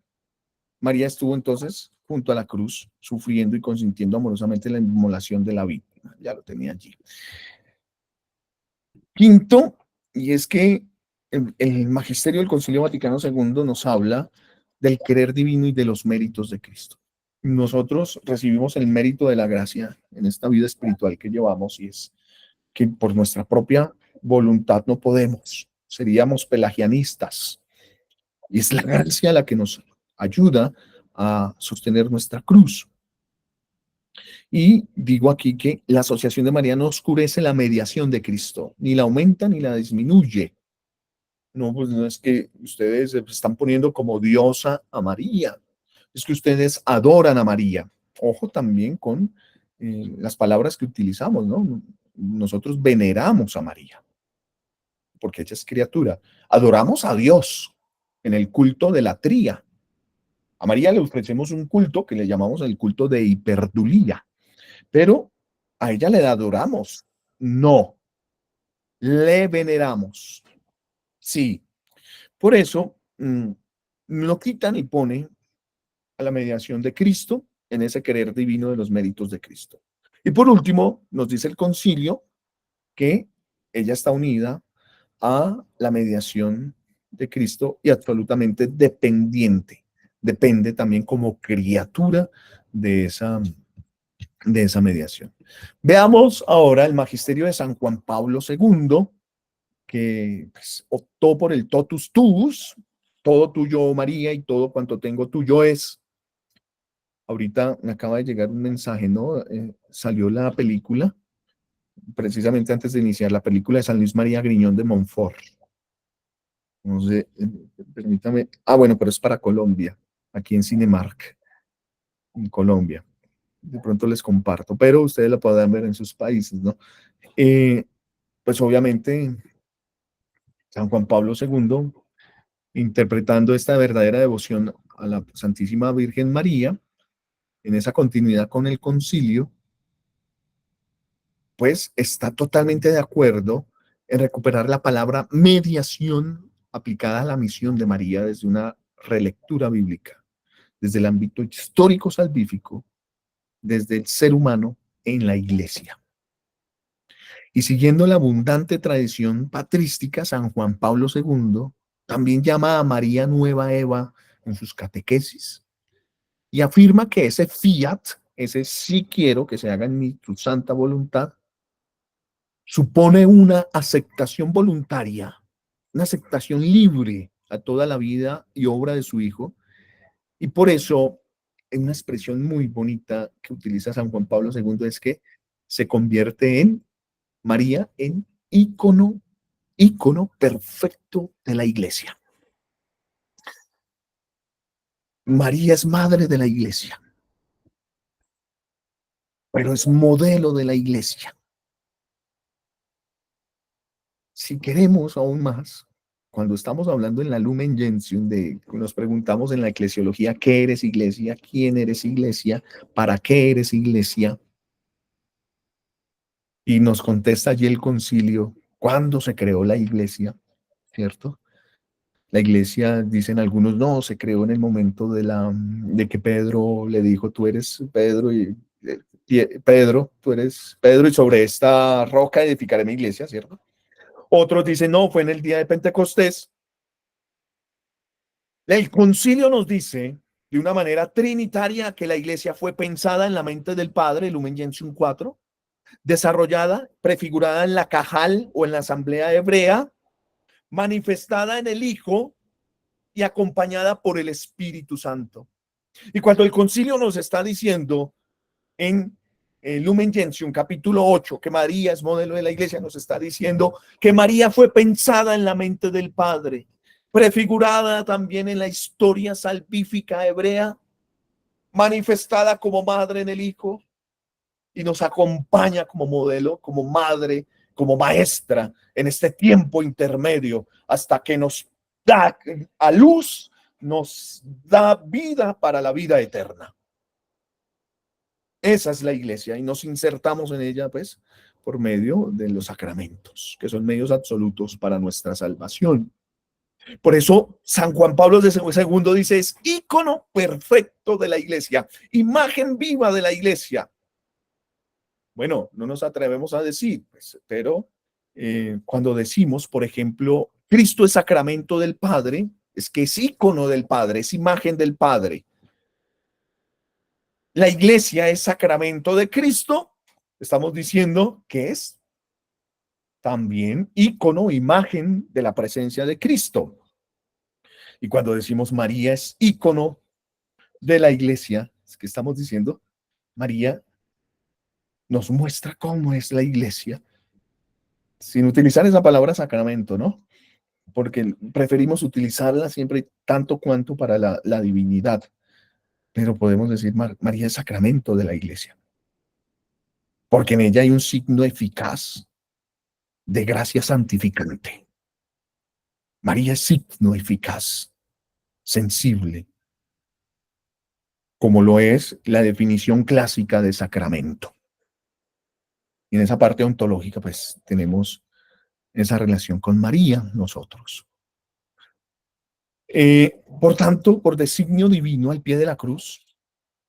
María estuvo entonces junto a la cruz, sufriendo y consintiendo amorosamente la inmolación de la víctima. Ya lo tenía allí. Quinto, y es que el magisterio del Concilio Vaticano II nos habla del querer divino y de los méritos de Cristo. Nosotros recibimos el mérito de la gracia en esta vida espiritual que llevamos, y es que por nuestra propia voluntad no podemos, seríamos pelagianistas, y es la gracia la que nos ayuda a sostener nuestra cruz. Y digo aquí que la asociación de María no oscurece la mediación de Cristo, ni la aumenta ni la disminuye. No, pues no es que ustedes están poniendo como diosa a María, es que ustedes adoran a María. Ojo también con las palabras que utilizamos, ¿no? Nosotros veneramos a María, porque ella es criatura. Adoramos a Dios en el culto de la tría. A María le ofrecemos un culto que le llamamos el culto de hiperdulía, pero a ella le adoramos. No, le veneramos. Sí, por eso lo quitan y ponen a la mediación de Cristo en ese querer divino de los méritos de Cristo. Y por último, nos dice el concilio que ella está unida a la mediación de Cristo y absolutamente dependiente. Depende también como criatura de esa mediación. Veamos ahora el magisterio de San Juan Pablo II, que pues, optó por el totus tuus, todo tuyo, María, y todo cuanto tengo tuyo es. Ahorita me acaba de llegar un mensaje, ¿no? Salió la película, precisamente antes de iniciar, la película de San Luis María Griñón de Montfort. No sé, permítame. Ah, bueno, pero es para Colombia, aquí en Cinemark, en Colombia. De pronto les comparto, pero ustedes la podrán ver en sus países, ¿no? Pues obviamente, San Juan Pablo II, interpretando esta verdadera devoción a la Santísima Virgen María, en esa continuidad con el concilio, pues está totalmente de acuerdo en recuperar la palabra mediación aplicada a la misión de María desde una relectura bíblica, desde el ámbito histórico salvífico, desde el ser humano en la Iglesia. Y siguiendo la abundante tradición patrística, San Juan Pablo II también llama a María Nueva Eva en sus catequesis y afirma que ese fiat, ese sí quiero que se haga en mi tu santa voluntad, supone una aceptación voluntaria, una aceptación libre a toda la vida y obra de su Hijo. Y por eso, en una expresión muy bonita que utiliza San Juan Pablo II, es que se convierte en María en ícono perfecto de la Iglesia. María es madre de la Iglesia, pero es modelo de la Iglesia. Si queremos aún más, cuando estamos hablando en la Lumen Gentium, nos preguntamos en la eclesiología, ¿qué eres iglesia? ¿Quién eres iglesia? ¿Para qué eres iglesia? Y nos contesta allí el concilio, ¿cuándo se creó la iglesia? ¿Cierto? La iglesia, dicen algunos, no, se creó en el momento de que Pedro le dijo, tú eres Pedro, y Pedro, tú eres Pedro, y sobre esta roca edificaré mi iglesia, ¿cierto? Otros dicen, no, fue en el día de Pentecostés. El concilio nos dice de una manera trinitaria que la iglesia fue pensada en la mente del Padre, Lumen Gentium 4, desarrollada, prefigurada en la Cajal o en la asamblea hebrea, manifestada en el Hijo y acompañada por el Espíritu Santo. Y cuando el concilio nos está diciendo en Lumen Gentium capítulo 8 que María es modelo de la iglesia, nos está diciendo que María fue pensada en la mente del Padre, prefigurada también en la historia salvífica hebrea, manifestada como madre en el Hijo, y nos acompaña como modelo, como madre, como maestra en este tiempo intermedio hasta que nos da a luz, nos da vida para la vida eterna. Esa es la iglesia y nos insertamos en ella, pues, por medio de los sacramentos, que son medios absolutos para nuestra salvación. Por eso San Juan Pablo II dice, es ícono perfecto de la iglesia, imagen viva de la iglesia. Bueno, no nos atrevemos a decir, pues, pero cuando decimos, por ejemplo, Cristo es sacramento del Padre, es que es ícono del Padre, es imagen del Padre. La iglesia es sacramento de Cristo, estamos diciendo que es también ícono, imagen de la presencia de Cristo. Y cuando decimos María es ícono de la iglesia, es que estamos diciendo, María nos muestra cómo es la iglesia, sin utilizar esa palabra sacramento, ¿no? Porque preferimos utilizarla siempre tanto cuanto para la divinidad. Pero podemos decir, María es sacramento de la iglesia, porque en ella hay un signo eficaz de gracia santificante. María es signo eficaz, sensible, como lo es la definición clásica de sacramento. Y en esa parte ontológica, pues, tenemos esa relación con María nosotros. Por tanto, por designio divino al pie de la cruz,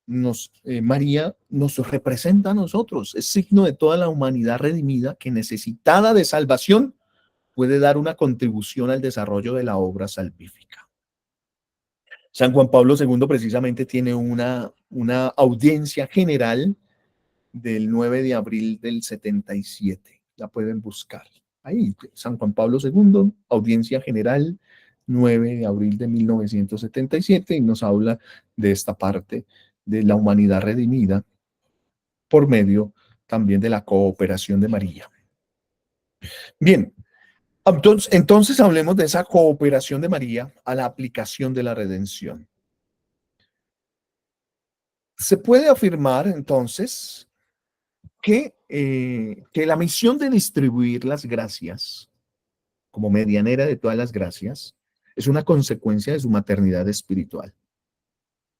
María nos representa a nosotros, es signo de toda la humanidad redimida que necesitada de salvación puede dar una contribución al desarrollo de la obra salvífica. San Juan Pablo II precisamente tiene una audiencia general del 9 de abril del 77, la pueden buscar. Ahí, San Juan Pablo II, audiencia general, 9 de abril de 1977, y nos habla de esta parte de la humanidad redimida por medio también de la cooperación de María. Bien, entonces hablemos de esa cooperación de María a la aplicación de la redención. Se puede afirmar entonces que la misión de distribuir las gracias como medianera de todas las gracias es una consecuencia de su maternidad espiritual.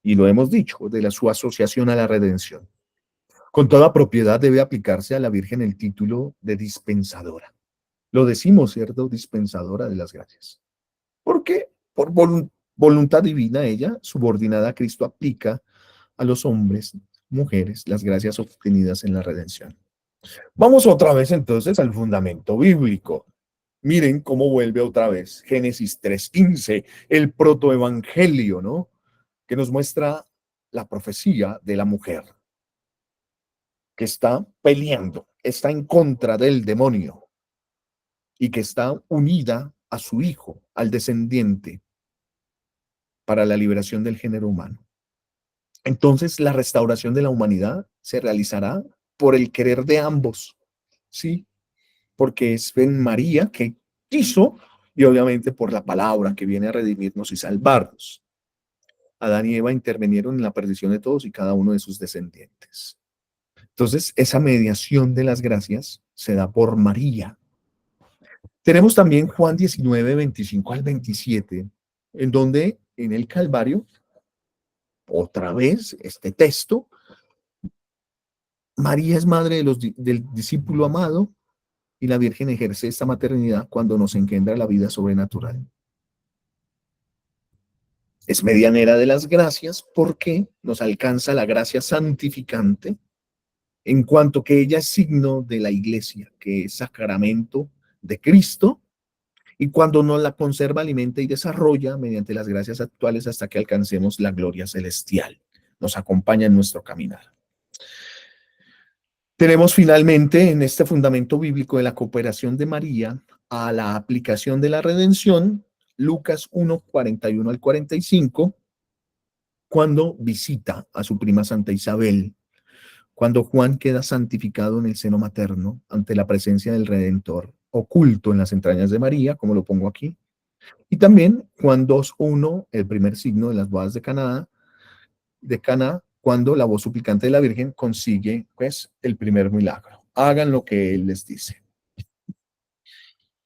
Y lo hemos dicho, de su asociación a la redención. Con toda propiedad debe aplicarse a la Virgen el título de dispensadora. Lo decimos, ¿cierto? Dispensadora de las gracias. ¿Por qué? Por voluntad divina ella, subordinada a Cristo, aplica a los hombres, mujeres, las gracias obtenidas en la redención. Vamos otra vez entonces al fundamento bíblico. Miren cómo vuelve otra vez Génesis 3:15, el protoevangelio, ¿no? Que nos muestra la profecía de la mujer que está peleando, está en contra del demonio y que está unida a su hijo, al descendiente, para la liberación del género humano. Entonces, la restauración de la humanidad se realizará por el querer de ambos, ¿sí? Porque es en María que quiso y obviamente por la palabra que viene a redimirnos y salvarnos. Adán y Eva intervinieron en la perdición de todos y cada uno de sus descendientes. Entonces, esa mediación de las gracias se da por María. Tenemos también Juan 19, 25 al 27, en donde en el Calvario, otra vez este texto, María es madre del discípulo amado y la Virgen ejerce esta maternidad cuando nos engendra la vida sobrenatural. Es medianera de las gracias porque nos alcanza la gracia santificante, en cuanto que ella es signo de la iglesia, que es sacramento de Cristo, y cuando nos la conserva, alimenta y desarrolla mediante las gracias actuales hasta que alcancemos la gloria celestial. Nos acompaña en nuestro caminar. Tenemos finalmente en este fundamento bíblico de la cooperación de María a la aplicación de la redención, Lucas 1, 41 al 45, cuando visita a su prima Santa Isabel, cuando Juan queda santificado en el seno materno ante la presencia del Redentor, oculto en las entrañas de María, como lo pongo aquí, y también Juan 2:1, el primer signo de las bodas de Caná, cuando la voz suplicante de la Virgen consigue, pues, el primer milagro. Hagan lo que Él les dice.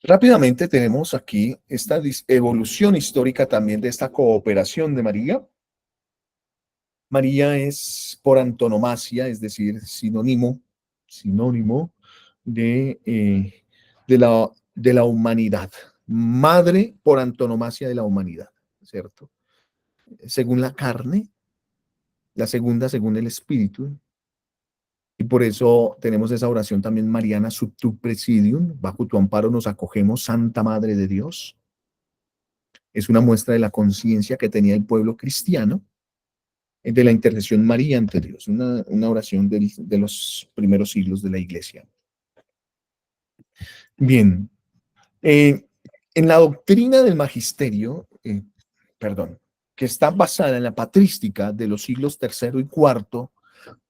Rápidamente tenemos aquí esta evolución histórica también de esta cooperación de María. María es por antonomasia, es decir, sinónimo de la humanidad. Madre por antonomasia de la humanidad, ¿cierto? Según la carne, la segunda según el espíritu. Y por eso tenemos esa oración también mariana, sub tu presidium, bajo tu amparo nos acogemos, Santa Madre de Dios. Es una muestra de la conciencia que tenía el pueblo cristiano de la intercesión María ante Dios, una oración de los primeros siglos de la Iglesia. Bien, en la doctrina del magisterio, que está basada en la patrística de los siglos III y IV,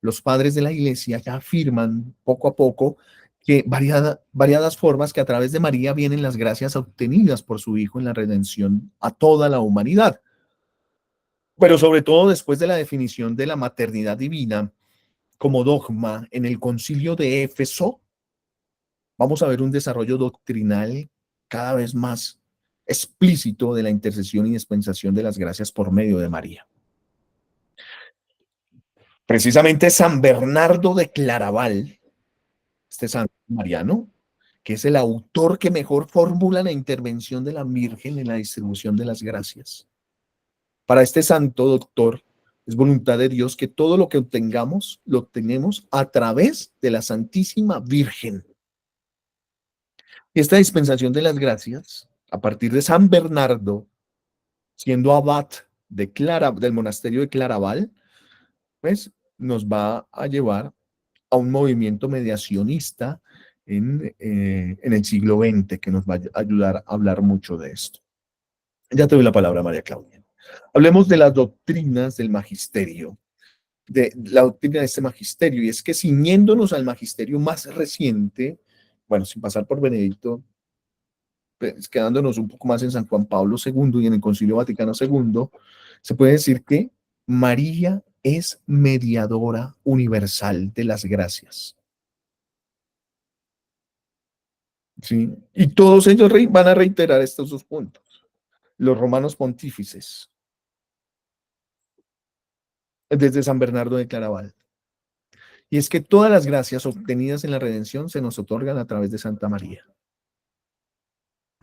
los padres de la Iglesia ya afirman poco a poco que variadas formas que a través de María vienen las gracias obtenidas por su Hijo en la redención a toda la humanidad. Pero sobre todo después de la definición de la maternidad divina como dogma en el Concilio de Éfeso, vamos a ver un desarrollo doctrinal cada vez más explícito de la intercesión y dispensación de las gracias por medio de María. Precisamente San Bernardo de Claraval, este santo mariano, que es el autor que mejor formula la intervención de la Virgen en la distribución de las gracias. Para este santo doctor, es voluntad de Dios que todo lo que obtengamos, lo obtenemos a través de la Santísima Virgen. Y esta dispensación de las gracias, a partir de San Bernardo, siendo abad del monasterio de Claraval, pues nos va a llevar a un movimiento mediacionista en el siglo XX que nos va a ayudar a hablar mucho de esto. Ya te doy la palabra, María Claudia. Hablemos de las doctrinas del magisterio, de la doctrina de este magisterio, y es que ciñéndonos al magisterio más reciente, bueno, sin pasar por Benedicto, pues, quedándonos un poco más en San Juan Pablo II y en el Concilio Vaticano II, se puede decir que María es mediadora universal de las gracias. ¿Sí? Y todos ellos van a reiterar estos dos puntos. Los romanos pontífices, desde San Bernardo de Claraval. Y es que todas las gracias obtenidas en la redención se nos otorgan a través de Santa María.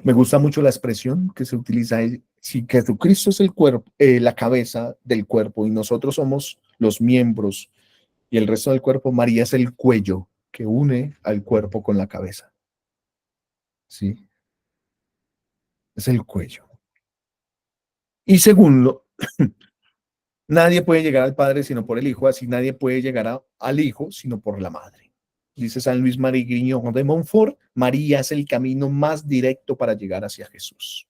Me gusta mucho la expresión que se utiliza, si Jesucristo es el cuerpo, la cabeza del cuerpo y nosotros somos los miembros y el resto del cuerpo, María es el cuello que une al cuerpo con la cabeza. ¿Sí? Es el cuello. Y segundo, nadie puede llegar al Padre sino por el Hijo, así nadie puede llegar al Hijo sino por la Madre. Dice San Luis Marie Grignon de Montfort, María es el camino más directo para llegar hacia Jesús.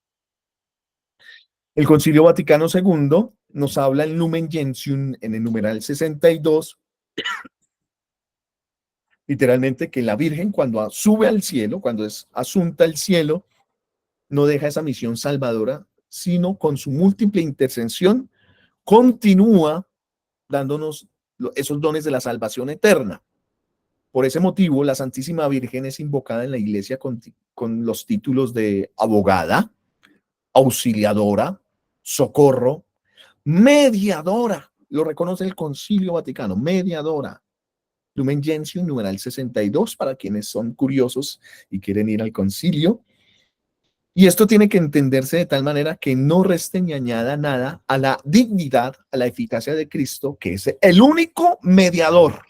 El Concilio Vaticano II nos habla en Lumen Gentium, en el numeral 62, literalmente que la Virgen cuando sube al cielo, cuando es asunta al cielo, no deja esa misión salvadora, sino con su múltiple intercesión continúa dándonos esos dones de la salvación eterna. Por ese motivo, la Santísima Virgen es invocada en la Iglesia con los títulos de abogada, auxiliadora, socorro, mediadora. Lo reconoce el Concilio Vaticano, mediadora. Lumen Gentium, numeral 62, para quienes son curiosos y quieren ir al concilio. Y esto tiene que entenderse de tal manera que no reste ni añada nada a la dignidad, a la eficacia de Cristo, que es el único mediador.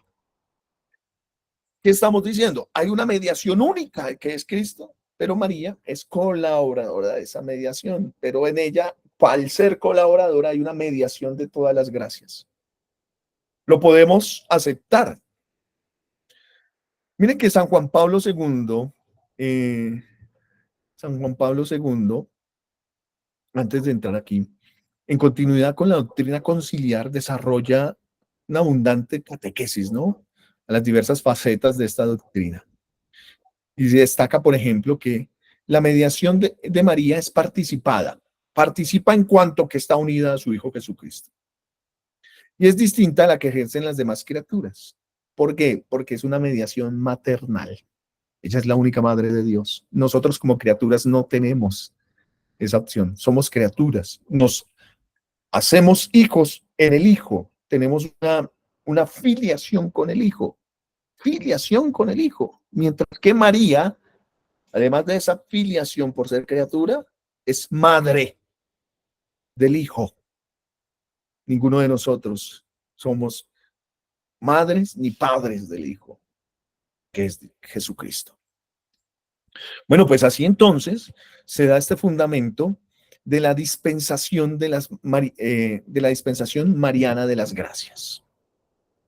¿Qué estamos diciendo? Hay una mediación única que es Cristo, pero María es colaboradora de esa mediación, pero en ella, al ser colaboradora, hay una mediación de todas las gracias. Lo podemos aceptar. Miren que San Juan Pablo II, antes de entrar aquí, en continuidad con la doctrina conciliar, desarrolla una abundante catequesis, ¿no? A las diversas facetas de esta doctrina. Y destaca, por ejemplo, que la mediación de María es participada. Participa en cuanto que está unida a su Hijo Jesucristo. Y es distinta a la que ejercen las demás criaturas. ¿Por qué? Porque es una mediación maternal. Ella es la única madre de Dios. Nosotros como criaturas no tenemos esa opción. Somos criaturas. Nos hacemos hijos en el Hijo. Tenemos una filiación con el Hijo. Filiación con el Hijo. Mientras que María, además de esa filiación por ser criatura, es madre del Hijo. Ninguno de nosotros somos madres ni padres del Hijo, que es Jesucristo. Bueno, pues así entonces se da este fundamento de la dispensación de la dispensación mariana de las gracias.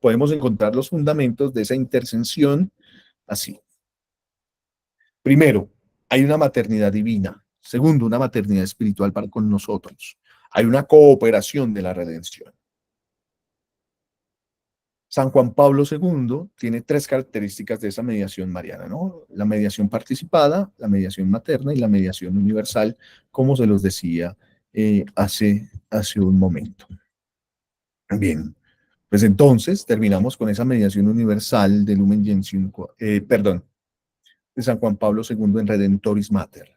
Podemos encontrar los fundamentos de esa intercesión así. Primero, hay una maternidad divina. Segundo, una maternidad espiritual para con nosotros. Hay una cooperación de la redención. San Juan Pablo II tiene tres características de esa mediación mariana, ¿no? La mediación participada, la mediación materna y la mediación universal, como se los decía hace un momento. Bien, pues entonces terminamos con esa mediación universal de Lumen Gentium, de San Juan Pablo II en Redentoris Mater.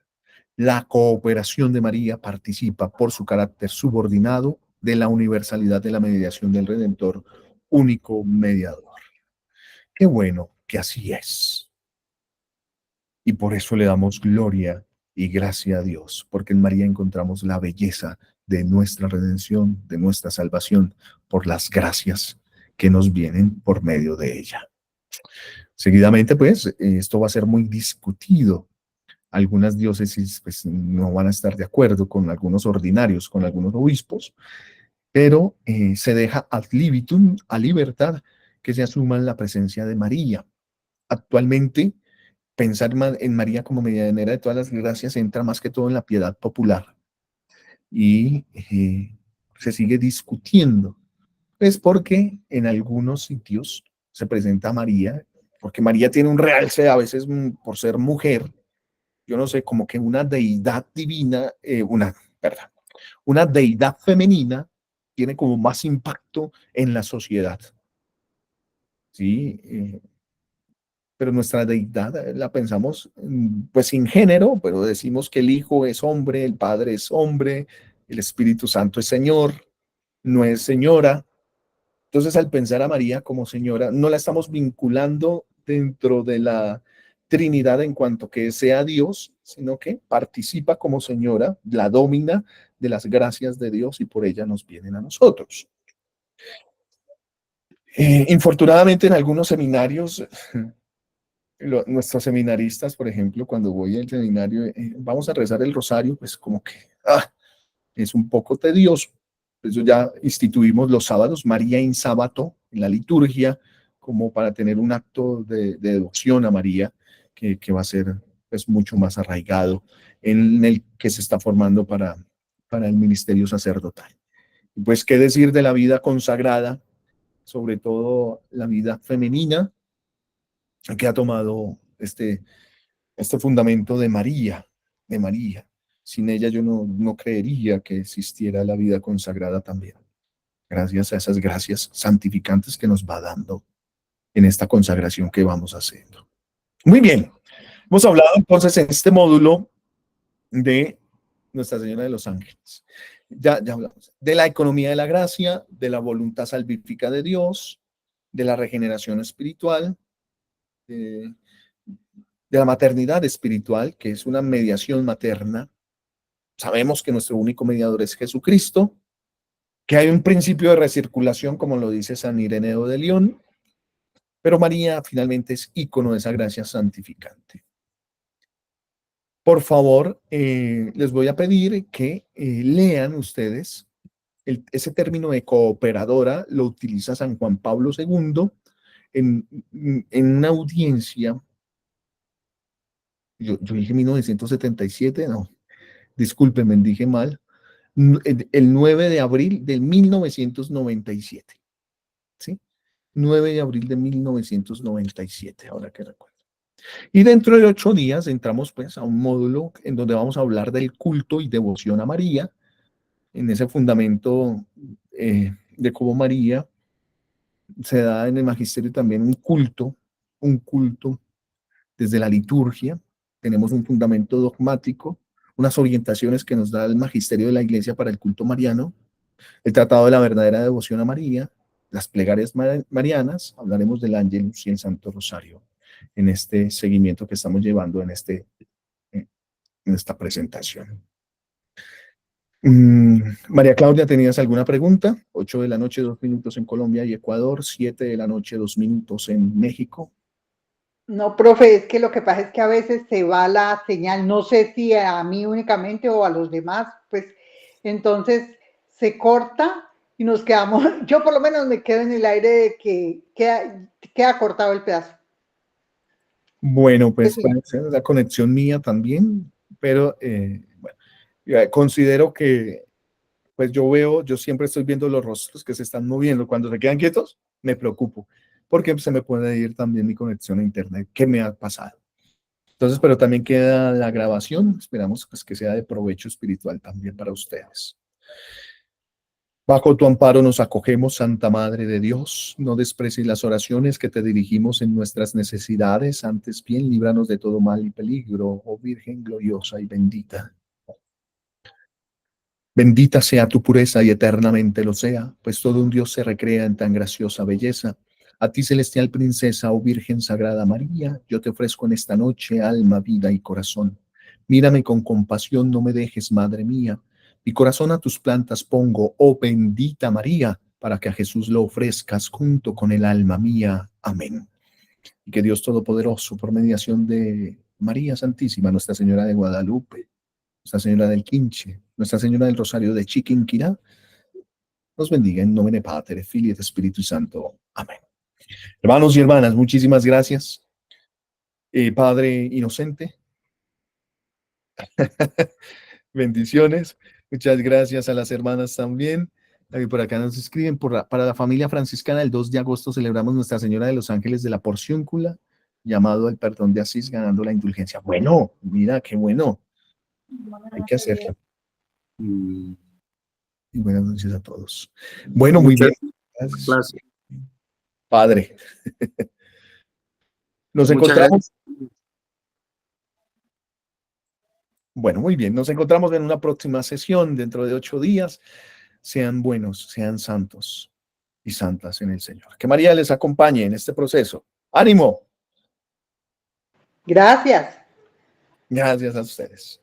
La cooperación de María participa por su carácter subordinado de la universalidad de la mediación del Redentor, único mediador. Qué bueno que así es. Y por eso le damos gloria y gracia a Dios, porque en María encontramos la belleza de nuestra redención, de nuestra salvación, por las gracias que nos vienen por medio de ella. Seguidamente, pues, esto va a ser muy discutido. Algunas diócesis pues, no van a estar de acuerdo con algunos ordinarios, con algunos obispos, pero se deja ad libitum, a libertad, que se asuma la presencia de María. Actualmente, pensar en María como medianera de todas las gracias entra más que todo en la piedad popular y se sigue discutiendo. Es porque en algunos sitios se presenta a María, porque María tiene un realce a veces por ser mujer, yo no sé, como que una deidad divina, una deidad femenina tiene como más impacto en la sociedad. ¿Sí? Pero nuestra deidad la pensamos pues sin género, pero decimos que el Hijo es hombre, el Padre es hombre, el Espíritu Santo es Señor, no es señora. Entonces, al pensar a María como señora, no la estamos vinculando dentro de la Trinidad en cuanto que sea Dios, sino que participa como señora, la domina de las gracias de Dios y por ella nos vienen a nosotros. Infortunadamente en algunos seminarios, nuestros seminaristas, por ejemplo, cuando voy al seminario, vamos a rezar el rosario, pues como que es un poco tedioso. Por eso ya instituimos los sábados, María in Sábato, en la liturgia, como para tener un acto de devoción a María, que va a ser pues, mucho más arraigado en el que se está formando para el ministerio sacerdotal. Y pues, ¿qué decir de la vida consagrada? Sobre todo la vida femenina, que ha tomado este fundamento de María, de María. Sin ella yo no creería que existiera la vida consagrada también. Gracias a esas gracias santificantes que nos va dando en esta consagración que vamos haciendo. Muy bien. Hemos hablado entonces en este módulo de Nuestra Señora de los Ángeles. Ya hablamos de la economía de la gracia, de la voluntad salvífica de Dios, de la regeneración espiritual, de la maternidad espiritual, que es una mediación materna. Sabemos que nuestro único mediador es Jesucristo, que hay un principio de recirculación, como lo dice San Ireneo de León, pero María finalmente es ícono de esa gracia santificante. Por favor, les voy a pedir que lean ustedes ese término de cooperadora, lo utiliza San Juan Pablo II en una audiencia. Yo dije 1977, no, discúlpenme, dije mal, el 9 de abril de 1997, ¿sí? 9 de abril de 1997, ahora que recuerdo. Y dentro de 8 días entramos pues a un módulo en donde vamos a hablar del culto y devoción a María, en ese fundamento de cómo María se da en el magisterio también un culto desde la liturgia, tenemos un fundamento dogmático, unas orientaciones que nos da el magisterio de la Iglesia para el culto mariano, el tratado de la verdadera devoción a María, las plegarias marianas, hablaremos del Ángelus y el Santo Rosario en este seguimiento que estamos llevando en esta presentación. María Claudia, ¿tenías alguna pregunta? 8 de la noche, 2 minutos en Colombia y Ecuador, 7 de la noche, 2 minutos en México. No, profe, es que lo que pasa es que a veces se va la señal, no sé si a mí únicamente o a los demás, pues entonces se corta y nos quedamos, yo por lo menos me quedo en el aire de que queda cortado el pedazo. Bueno, pues puede ser la conexión mía también, pero bueno, considero que pues yo siempre estoy viendo los rostros que se están moviendo. Cuando se quedan quietos, me preocupo, porque se me puede ir también mi conexión a internet. ¿Qué me ha pasado? Entonces, pero también queda la grabación. Esperamos pues, que sea de provecho espiritual también para ustedes. Bajo tu amparo nos acogemos, Santa Madre de Dios. No desprecies las oraciones que te dirigimos en nuestras necesidades. Antes bien, líbranos de todo mal y peligro, oh Virgen gloriosa y bendita. Bendita sea tu pureza y eternamente lo sea, pues todo un Dios se recrea en tan graciosa belleza. A ti, celestial princesa, oh Virgen Sagrada María, yo te ofrezco en esta noche alma, vida y corazón. Mírame con compasión, no me dejes, Madre mía. Mi corazón a tus plantas pongo, oh bendita María, para que a Jesús lo ofrezcas junto con el alma mía. Amén. Y que Dios Todopoderoso, por mediación de María Santísima, Nuestra Señora de Guadalupe, Nuestra Señora del Quinche, Nuestra Señora del Rosario de Chiquinquirá, nos bendiga en nomine Patri, Filii et Spiritus Santo. Amén. Hermanos y hermanas, muchísimas gracias. Padre Inocente, bendiciones. Muchas gracias a las hermanas también. Por acá nos escriben, para la familia franciscana, el 2 de agosto celebramos Nuestra Señora de los Ángeles de la Porciúncula, llamado el perdón de Asís, ganando la indulgencia. Bueno, mira, qué bueno. Hay que hacerlo. Y buenas noches a todos. Bueno, muy bien. Gracias. Padre. Nos encontramos. Bueno, muy bien. Nos encontramos en una próxima sesión dentro de 8 días. Sean buenos, sean santos y santas en el Señor. Que María les acompañe en este proceso. ¡Ánimo! Gracias. Gracias a ustedes.